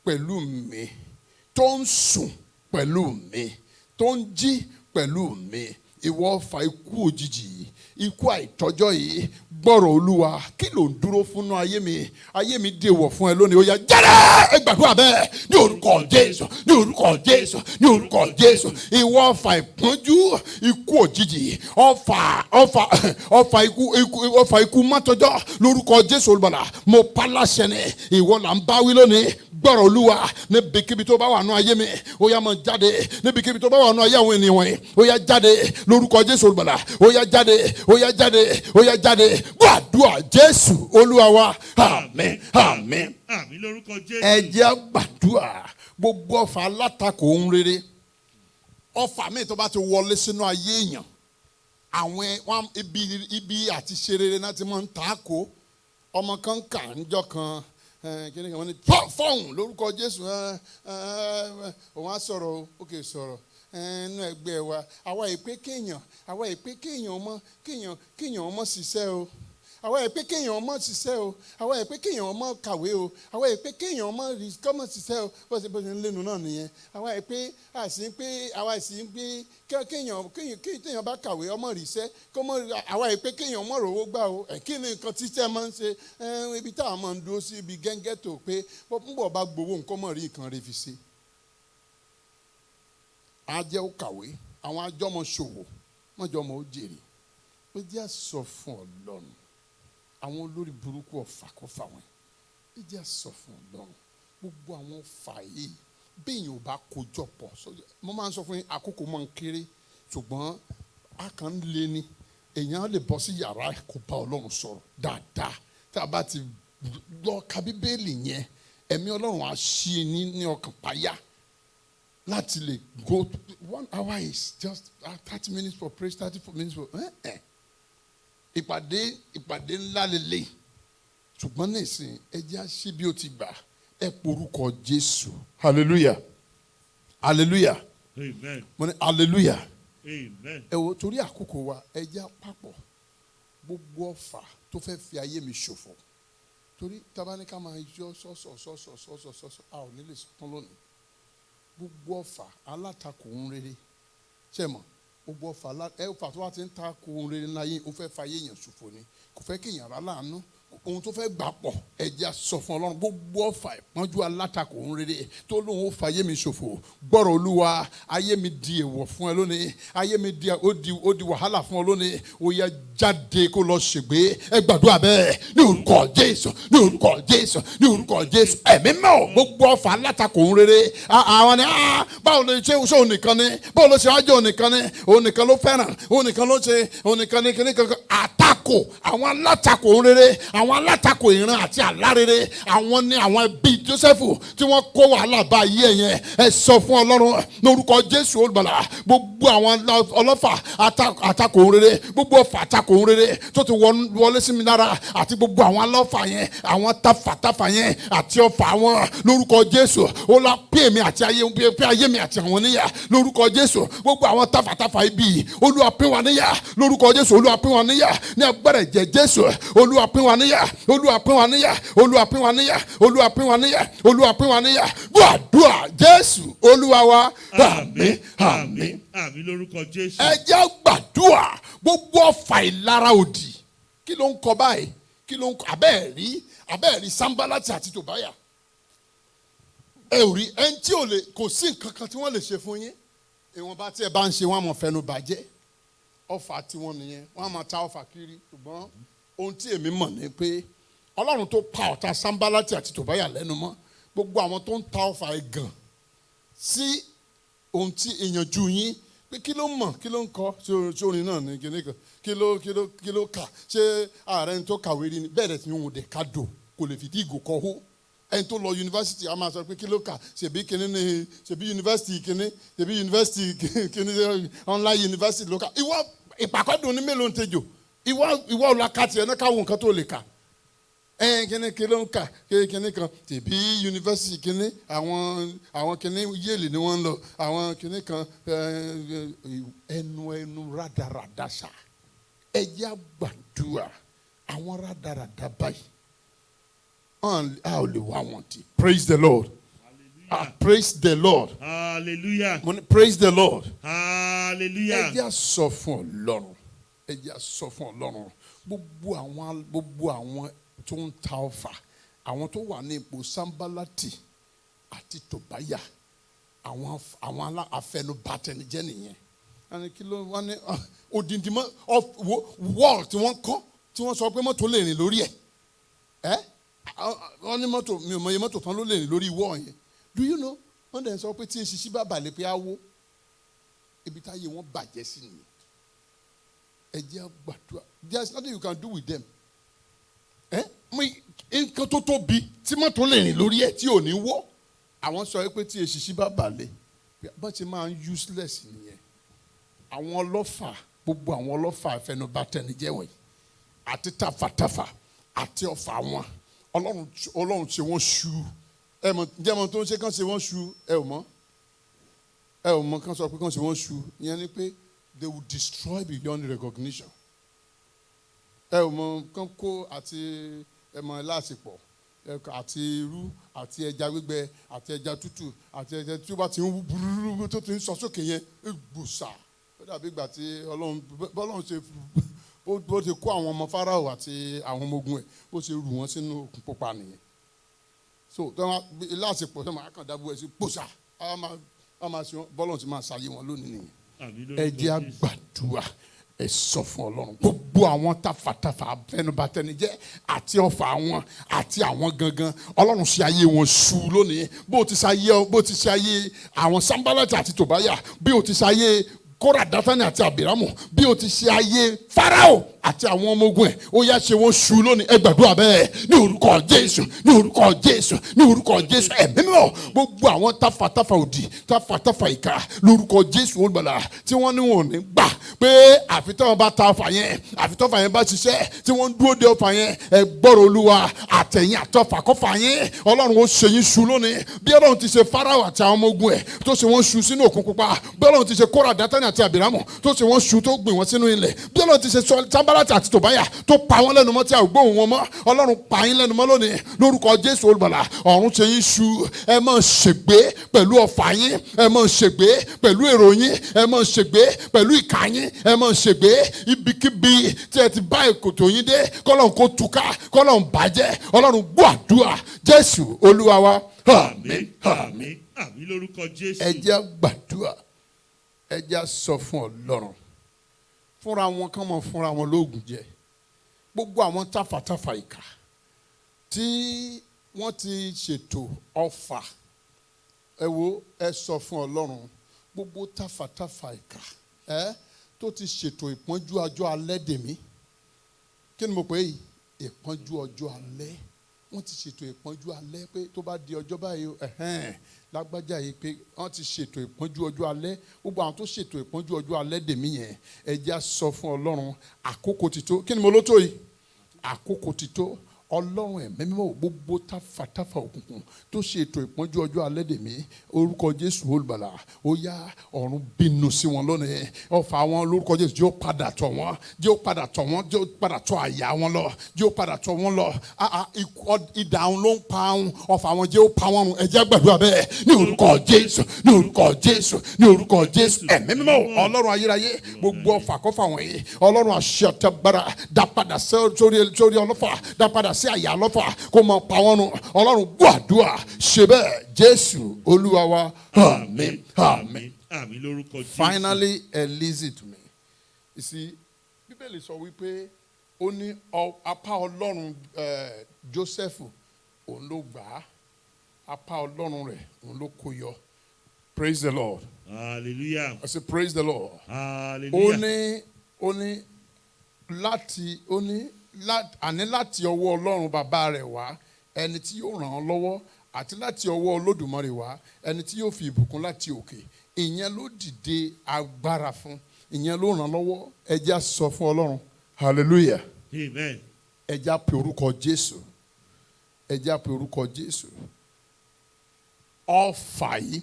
pẹ̀lú mi tó ń sùn pẹ̀lú mi tó ń jí pẹ̀lú mi ìwọ ọfà ikú òjijì ikú àìtọ́jọ́ yìí gbọ́rọ̀ Olúwa kí ló ń dúró fún ayé mi dèwọ̀ fún ẹ lónìí ó yá jáde ẹ gbàdúrà bẹ́ẹ̀ ní orúkọ Jésù ní orúkọ Jésù ní orúkọ Jésù ìwọ ọfà ìpọ́njú ikú òjijì ọfà ikú mọ́tọ́jọ́ lórúkọ Jésù olùgbàlà mo pa láṣẹ ni ìwọ là ń bá wí lónìí gbọ́rọ̀ Olúwa níbikíbi tó bá wà nù ayé mi ó yá máa jáde níbikíbi tó bá wà nù ayé àwọn ènìyàn wọ̀nyí ó yá jáde lórúkọ Jésù olùgbàlà ó yá jáde ó yá jáde ó yá jáde gbọ́ àdúrà Jésù Olúwa wa àmín àmín. Àmín lórúkọ Jésù. ẹ jẹ́ gbàdúrà gbogbo ọfà alátakò ohun rere ọfà míì tó bá ti wọlé sínú ayé èèyàn àwọn ibi àti ṣe rere náà ti máa ń takò ọmọ kan kà níjọ́ kan kíni kan wọ́n ní fọ́ọ̀hún lórúkọ Jésù òun á sọ̀rọ̀ òkè sọ̀rọ̀ nínú ẹgbẹ́ wa àwa ìpè kéèyàn ọmọ ṣiṣẹ́ o àwa ìpè kéèyàn ọmọ ṣiṣẹ́ o àwa ìpè kéèyàn ọmọ kàwé o àwa ìpè kéèyàn ọmọ ṣiṣẹ́ o bó ṣe ń lẹ́nu náà nìyẹn àwa ìpè kéèyàn bá kàwé ọmọ ríṣẹ́ àwa ìpè kéèyàn ọmọ rówó gbà o kí ni nǹkan tíṣẹ́ máa ń ṣe ibi táwọn máa ń dúró sí ibi gẹ́ngẹ́tò pé bọ́ bá gbowó nǹkan mọ̀ rí nǹkan rẹ̀ fi ṣe. ajẹ́ ó kàwé àwọn ajọ́mọ ṣòwò mọ́jọ́mọ ó jèrè ó jẹ́ sọ fún Ọlọ́run àwọn olórí burúkú ọ̀fàkọ́fà wọn ó jẹ́ sọ fún Ọlọ́run gbogbo àwọn ọ̀fà yìí bẹ́ẹ̀ ò bá kójọ pọ̀ mo máa ń sọ fún yín àkókò máa ń kéré ṣùgbọ́n a kàn ń lé ní èèyàn lè bọ́ sí yàrá kó bá Ọlọ́run sọ̀rọ̀ dáadáa tá a bá ti lọ ka Bíbélì yẹn ẹ̀mí Ọlọ́run á ṣí ní ọkàn páyà láti lè go 1 hour is just 30 minutes for praise 30 minutes for ìpàdé ńlá lélẹ̀ ṣùgbọ́n nísìnyí ẹ jẹ́ àṣì bí ó ti gbà ẹ porúkọ Jésù hallelujah hallelujah Amen. mo ní hallelujah Amen. ẹ wo torí àkókò wa ẹ jẹ́ àpapọ̀ gbogbo ọ̀fà tó fẹ́ fi ayé mi ṣòfò torí tabaníkà máa yọ sọ́sọ̀ a ò ní lè sọ́tún lónìí gbogbo ọ̀fà alátakò ohun rere ṣe mọ̀ gbogbo ọ̀fà tó wá ti ń takò ohun rere ńlá yín ó fẹ́ fa ayé èèyàn ṣòfò ni kò fẹ́ kí èèyàn rà láàánú ohun tó fẹ́ gbà pọ̀ ẹja sọ fún Ọlọ́run gbogbo ọ̀fà ìpọ́njú alátakò ohun rere tó lóun ó fa ayé mi ṣòfò gbọ́rọ̀ Olúwa ayé mi di èèwọ̀ fún ẹ lónìí ayé mi ó di wàhálà fún ọ lónìí ó yá jáde kó lọ ṣègbé ẹ gbàdúrà bẹ́ẹ̀ ní orúkọ Jésù ní orúkọ Jésù ní orúkọ Jésù ẹ̀mí mọ́ gbogbo ọ̀fà alátakò ohun rere àwọn ni báwo ló ṣe òun nìkan ni báwo ló ṣe wájú òun nìkan ni òun nìkan ló fẹ́ràn òun nìkan ló ṣe òun nìkan ni kíní kankan àtakò alátakò rere, àwọn alátakò ìran àti àlá rere, àwọn ni àwọn ẹbí Jósẹ́fù tí wọ́n kó wàhálà bá ayé yẹn. Ẹ sọ fún Ọlọ́run lórúkọ Jésù olùgbàlà, gbogbo àwọn ọlọ́fà àtakò rere, gbogbo ọfà àtakò rere tó ti wọlé sí mi lára, àti gbogbo àwọn ọlọ́fà yẹn, àwọn tafàtafà yẹn àti ọfà wọn lórúkọ Jésù. Ó la pé mi àti ayé mi àti àwọn níyà lórúkọ Jésù. Gbogbo àwọn tafàtafà ibi Olúwa pín wa níyà lórúkọ Jésù. Olúwa pín wa níyà ní agbára ẹ̀jẹ̀ Jésù. Olúwa pín wa níyà, Olúwa pín wa níyà, Olúwa pín wa níyà, Olúwa pín wa níyà, Olúwa pín wa níyà. Gbàdúrà Jésù Olúwa wa. Àmín, àmín, àmín lórúkọ Jésù. ẹ jẹ́ gbàdúrà gbogbo ọfà ìlara òdì. Kí ló ń kọ báyìí? Kí ló ń kọ? Abẹ́ẹ̀rí Sanbalati àti Tòbáyà. Ẹ ò rí ẹni tí ò lè, kò sí nǹkan kan tí wọ́n lè ṣe fún yín. Ìwọ̀nba tí ẹ bá ń ṣe wọ́n á mọ̀ fẹnu bàjẹ́. Ọfà tiwọn nìyẹn, wọ́n á máa ta ọfà kiri. Ṣùgbọ́n ohun tí èmi mọ̀ ni pé Ọlọ́run tó pa ọ̀tá Sanbalati àti Tòbáyà lẹ́nu mọ́, gbogbo àwọn tó ń ta ọfà ẹ̀gàn sí ohun tí ìyànjú yín, pé kí ló mọ̀, kí ló ń kọ́, sórin náà ní kíní kan, kí ló kà, ṣé ààrẹ tó kàwé rí ni, bẹ́ẹ̀ rẹ̀ tí wọ́n dẹ̀ ká dò kò lè fìdí ìgò kọ́ hó. Ẹni tó lọ yunifásitì a máa sọ pé kí ló kà, ṣèbí kíní ni, ṣèbí yunifásitì kíní online yunifásitì ló kà. Ìwọ ìpàkọ́dùn ní mélòó ń tejò, ìwọ ọ̀làkàtì ẹ̀ náà káwọn nǹkan tó lè kà. Kíní ló ń kà, kíní kan, ṣèbí yunifásitì kíní, àwọn kíní yéèlì ni wọ́n ń lọ, àwọn kíní kan ẹnu rádaràdà ṣá. Ẹ jẹ́ àgbàdua àwọn rádaràdà báyìí. A ò lè wá wọn tí. Praise the Lord. Praise the Lord. Hallelujah. Praise the Lord. Hallelujah. Ẹ jẹ́ sọ fún Ọlọ́run. Ẹ jẹ́ sọ fún Ọlọ́run. Gbogbo àwọn tó ń ta ọfà, àwọn tó wà ní ipò Sanbalati àti Tòbáyà, àwọn afẹnubatẹnijẹ́ nìyẹn. Ẹni kí ló wá ní odindi wọ́ọ̀lù tí wọ́n kọ́, tí wọ́n sọ pé mọ́tò lè rìn lórí ẹ̀. Wọ́n ní mọ́tò, mi ò mọ iye mọ́tò tán ló lè rìn lórí wọ́ọ̀ yẹn. Do you know? Wọ́n dẹ̀ sọ pé tí eṣiṣi bá balẹ̀ pé á wó, ibi táyé wọn bàjẹ́ sí nìyẹn. Ẹ jẹ́ gbàdúrà. There is nothing you can do with them. Nǹkan tó tóbi tí mọ́tò lè rìn lórí ẹ̀ tí ò ní wọ́. Àwọn sọ pé tí eṣiṣi bá balẹ̀, bá ti máa ń useless nìyẹn. Àwọn ọlọ́fà, gbogbo àwọn ọlọ́fà àfẹnubatẹnijẹ́ wọ̀nyí àti tafàtafà àti ọfà wọn, Ọlọ́run ṣe wọ́n ṣu. Ẹ mọ̀ ǹjẹ́ mọ̀ tó ń ṣe kán ṣe wọ́n ṣu, ẹ ò mọ̀ kán sọ pé kán ṣe wọ́n ṣu. Ìyẹn ni pé they will destroy beyond recognition. Ẹ ò mọ̀ kán kó àti ẹmọ lásìpọ̀ àti irú àti ẹja gbígbẹ àti ẹja tútù àti ẹja tí ó bá ti ń wú burúkú tó ti ń sọ sókè yẹn gbòòsà. Ó dàbí ìgbà tí Ọlọ́run ṣe bó ti kó àwọn ọmọ Fáráò àti àwọn ọmọ ogun ẹ̀ bó ṣe rù wọ́n sínú òkun pupa nìyẹn. So lásìpọ̀ tó máa kàn dábò ẹ̀ sí gbòòsà á máa ṣe bọ́lọ̀ tí máa ṣàyè wọn lónìí nìyẹn. Ẹ jẹ́ àgbàdua. Ẹ sọ fún Ọlọ́run gbogbo àwọn tafàtafà afẹnubatẹnijẹ́ àti ọfà wọn àti àwọn gangan, Ọlọ́run ṣe ayé wọn ṣú lónìí. Bó ti ṣe ayé àwọn Sanbalati àti Tòbáyà, bí o ti ṣe ayé Kórà, Dátánì àti Àbírámù, bí o ti ṣe ayé Fáráò àti àwọn ọmọ ogun ẹ̀, ó yá ṣe wọ́n ṣú lónìí. Ẹ gbàdúrà bẹ́ẹ̀ ní orúkọ Jésù, ní orúkọ Jésù, ní orúkọ Jésù. Ẹ̀mí mímọ́ gbogbo àwọn tafàtafà òdì, tafàtafà ìkà lórúkọ Jésù olùgbàlà tí wọ́n ní wọn ò ní gbà pé àfi tí wọ́n bá ta ọfà yẹn, àfi tí ọfà yẹn bá ṣiṣẹ́, tí wọ́n dúró de ọfà yẹn. Ẹ gbọ́rọ̀ Olúwa, àtẹ̀yìn àtọfà kọfà yẹn Ọlọ́run ó ṣe yín ṣú lónìí. Bí Ọlọ́run ti ṣe Fáráò àti àwọn ọmọ ogun ẹ̀ tó ṣe wọ́n ṣú sínú òkun pupa, bí Ọlọ́run ti ṣe Kórà, Dátánì àti Àbírámù tó ṣe wọ́n ṣú tó gbìn wọ́n sínú ilẹ̀, bí Ọlọ́run ti ṣe Sanbalati àti Tòbáyà tó pa wọ́n lẹ́nu mọ́ tí a ò gbóhùn wọn mọ́, Ọlọ́run pa yín lẹ́nu mọ́ lónìí lórúkọ Jésù olùgbàlà. Ọ̀run ṣe yín ṣú. Ẹ máa ṣègbé pẹ̀lú ọfà yín, ẹ máa ṣègbé pẹ̀lú èrò yín, ẹ máa ṣègbé pẹ̀lú ìkà yín, ẹ máa ṣègbé ibikíbi tí ẹ ti bá ìkòtò yín dé. Kọ́lọ́run kó túká, Kọ́lọ́run bàjẹ́. Ọlọ́run gbọ́ àdúrà Jésù Olúwa wa. Àmín, àmín. Àmín lórúkọ Jésù. Ẹ jẹ́ gbàdúrà. Ẹ jẹ́ sọ fún Ọlọ́run. Fúnra wọn kàn mọ́ fúnra wọn lóògùn jẹ. Gbogbo àwọn tafàtafà ìkà tí wọ́n ti ṣètò ọfà, ẹ wo, ẹ sọ fún Ọlọ́run gbogbo tafàtafà ìkà tó ti ṣètò ìpọ́njú ọjọ́ alẹ́ dè mí, kí ni mo pè é? Ìpọ́njú ọjọ́ alẹ́. Wọ́n ti ṣètò ìpọ́njú alẹ́ pé tó bá di ọjọ́ báyìí lágbájá yìí pé wọ́n ti ṣètò ìpọ́njú ọjọ́ alẹ́. Gbogbo àwọn tó ṣètò ìpọ́njú ọjọ́ alẹ́ dèmí yẹn, ẹ jẹ́ á sọ fún Ọlọ́run àkókò ti tó. Kí ni mo ló tó yìí? Àkókò ti tó. Ọlọ́run ẹ̀mí mímọ́ gbogbo táfàtáfà òkùnkùn tó ṣe ètò ìpọ́njú ọjọ́ alẹ́ dèmí, orúkọ Jésù olùgbàlà, ó yá ọ̀run bínú sí wọn lónìí. Ọfà wọn lórúkọ Jésù jẹ́ ó padà tọ̀ wọ́n, jẹ́ ó padà tọ̀ wọ́n, jẹ́ ó padà tọ̀ àyà wọn lọ, jẹ́ ó padà tọ̀ wọ́n lọ. Idà wọn ló ń pa wọn, ọfà wọn jẹ́ ó pa wọn run. Ẹ jẹ́ gbàdúrà bẹ́ẹ̀ ní orúkọ Jésù, ní orúkọ Jésù, ní orúkọ Jésù. Ẹ̀mí mímọ́ Ọlọ́run ayérayé, gbogbo ọfà kọ́fà wọ̀nyí, Ọlọ́run àṣẹ àtẹ̀gbára dá padà sórí ọlọ́fà, dá padà sí àyà lọ́fà kó máa pa wọ́n nù. Ọlọ́run gbọ́ àdúrà, ṣe bẹ́ẹ̀ Jésù Olúwa wa. Àmín, àmín. Àmín lórúkọ Jésù. Finally, listen to me. You see, Bíbélì sọ wípé ó ní apá Ọlọ́run Jósẹ́fù òun ló gbà á, apá Ọlọ́run rẹ̀ òun ló kó yọ. Praise the Lord. Hallelujah. I say praise the Lord. Hallelujah. Ó ní láti ọwọ́ Ọlọ́run bàbá rẹ̀ wá, ẹni tí yóò ràn án lọ́wọ́, àti láti ọwọ́ Olódùmarè wá, ẹni tí yóò fi ìbùkún láti òkè. Ìyẹn ló dìde agbára fún, ìyẹn ló ràn án lọ́wọ́. Ẹ jẹ́ á sọ fún Ọlọ́run. Hallelujah. Amen. Ẹ jẹ́ á pe orúkọ Jésù. Ẹ jẹ́ á pe orúkọ Jésù. Ọfà yìí,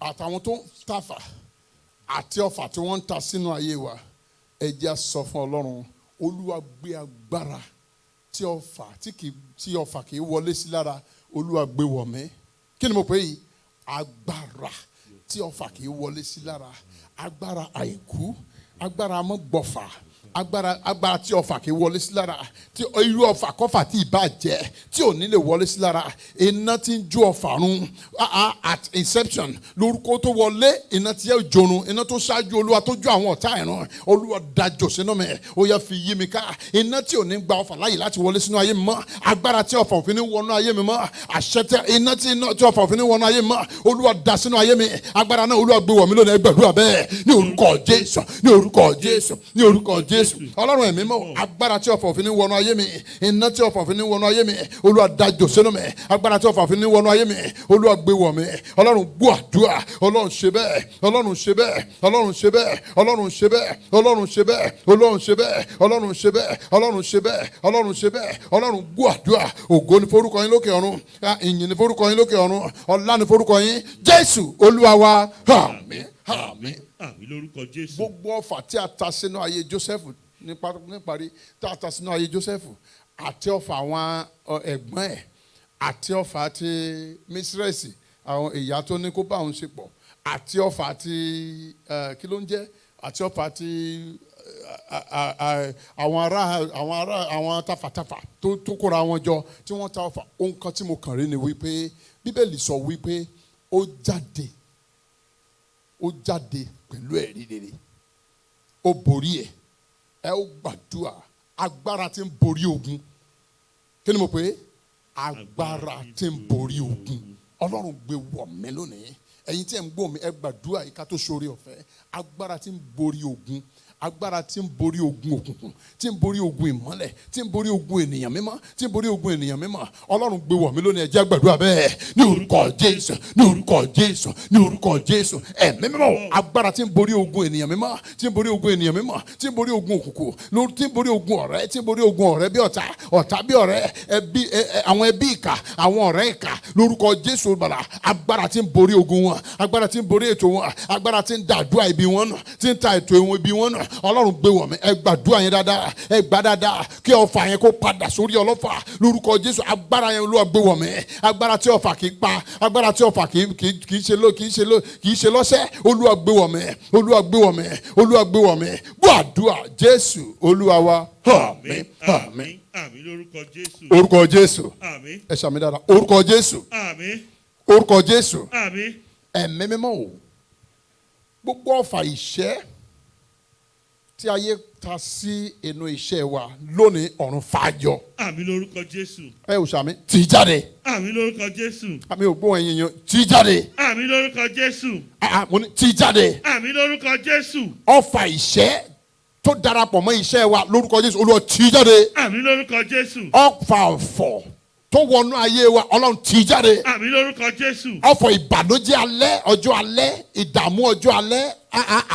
àtàwọn tó ń tàfà àti ọfà tí wọ́n ń ta sínú ayé wa, ẹ jẹ́ á sọ fún Ọlọ́run. Olúwa gbé agbára tí ọfà kì í wọlé sí lára, Olúwa gbé wọ̀ mí. Kí ni mo pè yìí? Agbára tí ọfà kì í wọlé sí lára, agbára àìkú, agbára amọ́gbọ̀fà, agbára tí ọfà kì í wọlé sí lára, tí irú ọfà kọfà tí ìbá jẹ tí ò ní lè wọlé sí lára. Iná tí ń jó ọfà run at inception, lórúkọ tó wọlé, iná tí yẹ jorun, iná tó ṣáájú Olúwa tó jó àwọn ọ̀tá ìran, Olúwa dájọ́ sínú mi, ó yẹ fi yí mi ká. Iná tí ò ní gba ọfà láyè láti wọlé sínú ayé mi mọ́, agbára tí ọfà òfin ní wọnú ayé mi mọ́, àṣẹ tí iná tí ọfà òfin ní wọnú ayé mi mọ́, Olúwa dá sínú ayé mi. Agbára náà Olúwa gbé wọ̀ mí lónìí. Ẹ gbàdúrà bẹ́ẹ̀ ní orúkọ Jésù, ní orúkọ Jésù, ní orúkọ Jésù. Ọlọ́run ẹ̀mí mọ́, agbára tí ọfà òfin ní wọnú ayé mi, iná tí ọfà òfin ní wọnú ayé mi, Olúwa dájọ́ sínú mi. Agbára tí ọfà òfin ní wọnú ayé mi, Olúwa gbé wọ̀ mí. Ọlọ́run gbọ́ àdúrà. Ọlọ́run ṣe bẹ́ẹ̀, Ọlọ́run ṣe bẹ́ẹ̀, Ọlọ́run ṣe bẹ́ẹ̀, Ọlọ́run ṣe bẹ́ẹ̀, Ọlọ́run ṣe bẹ́ẹ̀, Ọlọ́run ṣe bẹ́ẹ̀, Ọlọ́run ṣe bẹ́ẹ̀, Ọlọ́run ṣe bẹ́ẹ̀, Ọlọ́run ṣe bẹ́ẹ̀. Ọlọ́run gbọ́ àdúrà. Ògo ni forúkọ yín lókè ọ̀run, ìyìn ni forúkọ yín lókè ọ̀run, ọlá ni forúkọ yín. Jésù Olúwa wa. Àmín, àmín. Àmín lórúkọ Jésù. Gbogbo ọfà tí a ta sínú ayé Jósẹ́fù níparí, tí a ta sínú ayé Jósẹ́fù, àti ọfà àwọn ẹ̀gbọ́n ẹ̀, àti ọfà ti mísírẹ́sì, àwọn ìyá tó ní kó bá òun ṣe pọ̀, àti ọfà ti kí ló ń jẹ́, àti ọfà ti àwọn tafàtafà tó kóra wọn jọ tí wọ́n ta ọfà. Ohun kan tí mo kàn rí ni wípé Bíbélì sọ wípé ó jáde pẹ̀lú ẹ̀rí rere, ó borí ẹ̀. Ẹ ó gbàdúrà agbára tí ń borí ogun. Kí ni mo pè é? Agbára tí ń borí ogun. Ọlọ́run gbé wọ̀ mí lónìí. Ẹ̀yin tí ẹ̀ ń gbọ́ mi, ẹ gbàdúrà yìí ká tó ṣoore ọ̀fẹ́. Agbára tí ń borí ogun, agbára tí ń borí ogun òkùnkùn, tí ń borí ogun ìmọ́lẹ̀, tí ń borí ogun ènìyàn mímọ́, tí ń borí ogun ènìyàn mímọ́. Ọlọ́run gbé wọ̀ mí lónìí. Ẹ jẹ́ gbàdúrà bẹ́ẹ̀ ní orúkọ Jésù, ní orúkọ Jésù, ní orúkọ Jésù. Ẹ̀mí mímọ́, agbára tí ń borí ogun ènìyàn mímọ́, tí ń borí ogun ènìyàn mímọ́, tí ń borí ogun òkùnkùn, tí ń borí ogun ọ̀rẹ́, tí ń borí ogun ọ̀rẹ́ bí ọ̀tá, ọ̀tá bí ọ̀rẹ́, àwọn ẹbí ìkà, àwọn ọ̀rẹ́ ìkà, lórúkọ Jésù Olùgbàlà. Agbára tí ń borí ogun wọn, agbára tí ń borí ètò wọn, agbára tí ń dàdúrà ibi wọn nù, tí ń ta ètò ìwọ̀n ibi wọn nù. Ọlọ́run gbé wọ̀ mí. Ẹ gbàdúrà yẹn dáadáa, ẹ gbà dáadáa, kí ọfà yẹn kó padà sórí ọlọ́fà lórúkọ Jésù. Agbára yẹn Olúwa gbé wọ̀ mí. Agbára tí ọfà kì í pa, agbára tí ọfà kì í ṣe lọ́sẹ̀, Olúwa gbé wọ̀ mí, Olúwa gbé wọ̀ mí, Olúwa gbé wọ̀ mí. Gbọ́ àdúrà Jésù Olúwa wa. Àmín, àmín. Àmín lórúkọ Jésù. Orúkọ Jésù. Àmín. Ẹ ṣàmì dáadáa. Orúkọ Jésù. Àmín. Orúkọ Jésù. Àmín. Ẹ̀mí mímọ́ o. Gbogbo ọfà ìṣẹ́ tí ayé ta sí inú iṣẹ́ wa lónìí, ọ̀run fàájọ. Àmín lórúkọ Jésù. Ẹ ò ṣàmì. Tì í jáde. Àmín lórúkọ Jésù. Àmì ò gbóhùn ẹ̀yìn yan. Tì í jáde. Àmín lórúkọ Jésù. Mo ní tì í jáde. Àmín lórúkọ Jésù. Ọfà ìṣẹ́ tó darapọ̀ mọ́ iṣẹ́ wa lórúkọ Jésù Olúwa tì í jáde. Àmín lórúkọ Jésù. Ọfà ọ̀fọ̀ tó wọnú ayé wa Ọlọ́run tì í jáde. Àmín lórúkọ Jésù. Ọfọ̀ ìbànújẹ́ alẹ́ ọjọ́ alẹ́ ìdààmú ọjọ́ alẹ́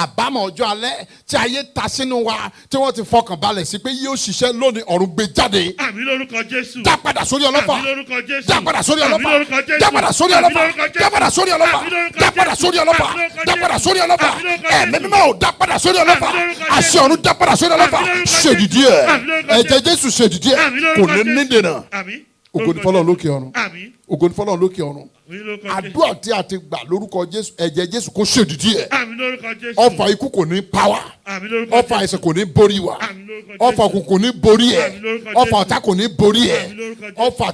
àbámọ̀ ọjọ́ alẹ́ tí ayé ta sínú wa tí wọ́n ti fọkàn balẹ̀ sí pé yóò ṣiṣẹ́ lónìí ọ̀run gbé jáde. Àmín lórúkọ Jésù. Dá padà sórí ọlọ́fà. Àmín lórúkọ Jésù. Dá padà sórí ọlọ́fà. Àmín lórúkọ Jésù. Dá padà sórí Àmín ọlọ́fà. lórúkọ Jésù. Dá padà sórí ọlọ́fà. Àmín lórúkọ Dá padà Jésù. sórí ọlọ́fà. Àmín lórúkọ Dá padà sórí ọlọ́fà. Àmín lórúkọ Ẹ̀mí Jésù. mímọ́ ò dá padà sórí ọlọ́fà. Àmín lórúkọ Àṣẹ ọ̀run dá padà sórí ọlọ́fà. Àmín lórúkọ Ṣèdìdí ẹ̀. Àmín lórúkọ Jésù. Ẹ̀jẹ̀ Jésù ṣèdìdí ẹ̀. Àmín Kò lórúkọ ní ní Jésù. dènà. Àmín. Ògo ni fọ́lọ́run lókè ọ̀run. Àmín. Ògo ni fọ́lọ́run lókè ọ̀run. Àmín lórúkọ Jésù. Àdúrà tí a ti gbà lórúkọ Jésù ẹ̀jẹ̀ Jésù kò ṣèdìdí ẹ̀. Àmín lórúkọ Jésù. Ọfà ikú kò ní pa wá. Àmín lórúkọ Ọfà àìsàn kò ní borí wa. Àmín lórúkọ Jésù. Ọfà òkùnkùn kò ní borí ẹ. Àmín lórúkọ Ọfà Jésù. ọ̀tá kò ní borí ẹ. Àmín lórúkọ Jésù. Ọfà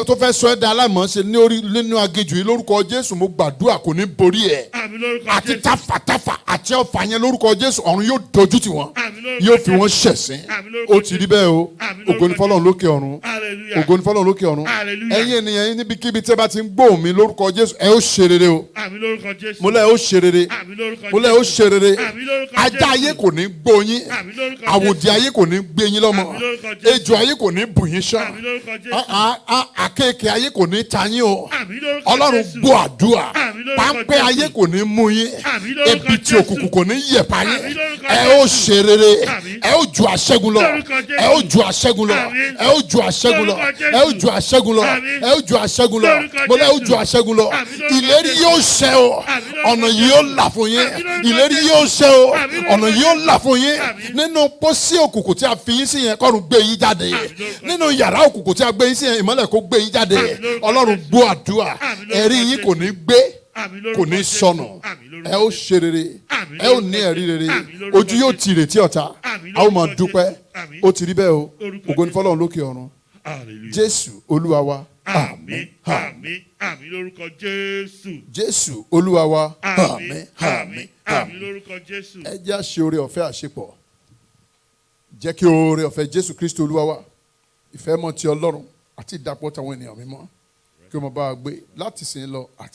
tó fẹ́ sọ ẹ́ da aláìmọ̀ọ́ṣe ní orí nínú aginjù yìí lórúkọ Jésù mo gbàdúrà kò ní borí ẹ. Àmín lórúkọ Àti Jésù. tafàtafà àti ọfà yẹn lórúkọ Jésù ọ̀run yóò dojú tì wọ́n. Àmín lórúkọ Yóò fi Jésù. wọ́n ṣẹ̀sín. Àmín lórúkọ Ó ti rí bẹ́ẹ̀ o. Àmín lórúkọ Ògo ni fọ́lọ́run lókè ọ̀run. Hallelujah. Ògo ni fọ́lọ́run lókè ọ̀run. Hallelujah. Ẹ̀yin ènìyàn yín níbikíbi tí ẹ bá ti ń gbóhùn mi lórúkọ Jésù ẹ ó ṣe rere o. Àmín lórúkọ Jésù. Mo lẹ́ ó ṣe rere. Àmín lórúkọ Mo lẹ́ ó ṣe rere. Àmín lórúkọ Ajá Jésù. ayé kò ní gbóyin. Àmín lórúkọ Àwòdì ayé kò ní gbé yín lọ́mọ. Àmín lórúkọ Jésù. Ejò ayé kò ní bù yín ṣán. Àmín lórúkọ Jésù. Àkéèké ayé kò ní ta yín o. Àmín lórúkọ Ọlọ́run Jésù. gbọ́ àdúrà. Àmín lórúkọ Páńpẹ́ Jésù. ayé kò ní mú yín. Àmín lórúkọ Ebi tí Jésù. òkùnkùn kò ní yẹ̀pá yín. Àmín lórúkọ Ẹ ó Jésù. ṣe rere. Àmín. Ẹ ó ju àṣẹ́gun lọ. Lórúkọ Jésù. Ẹ ó ju àṣẹ́gun lọ. Àmín. Ẹ ó ju àṣẹ́gun lọ. Lórúkọ Jésù. Ẹ ó ju àṣẹ́gun lọ. Àmín. Ẹ ó ju àṣẹ́gun lọ. Lórúkọ Mo lẹ́ ó Jésù. ju àṣẹ́gun lọ. Àmín lórúkọ Ìlérí Jésù. yóò ṣẹ o. Àmín lórúkọ Ọ̀nà Jésù. yìí yóò là fún yín. Àmín lórúkọ Ìlérí Jésù. yóò ṣẹ o. Àmín lórúkọ Ọ̀nà yìí yóò là fún yín. Àmín. Nínú pósí òkùnkùn tí a fi yín sí yẹn kọ́run gbé yín jáde. lórúkọ Nínú yàrá òkùnkùn tí a gbé yín sí yẹn ìmọ́lẹ̀ kó gbé yín jáde. Àmín lórúkọ Ọlọ́run Jésù. gbọ́ àdúrà. Àmín lórúkọ Ẹ̀rí yín kò Jésù. ní gbé Àmín kò lórúkọ ní Jésù. sọnù. Àmín lórúkọ Ẹ ó ṣe rere. Àmín Ẹ ó lórúkọ ní ẹ̀rí rere. Àmín lórúkọ Ojú yóò Jésù. ti ìrètí ọ̀tá. Àmín A ó máa lórúkọ dúpẹ́. Jésù. Àmín. Ó ti rí bẹ́ẹ̀ o. Lórúkọ Ògo ni Jésù. fọ́lọ́run lókè ọ̀run. Hallelujah. Jésù Olúwa wa. Àmín. Àmín. Àmín lórúkọ Jésù. Jésù Olúwa wa. Àmín. Àmín. Àmín lórúkọ Jésù. Ẹ jẹ́ àṣẹ oore ọ̀fẹ́ àṣepọ̀. Jẹ́ kí oore ọ̀fẹ́ Jésù Kristi Olúwa wa. Ìfẹ́ mọ́ ti Ọlọ́run àti ìdàpọ̀ tàwọn ènìyàn mímọ́. Kí o máa bá wa gbé láti sìn lọ àti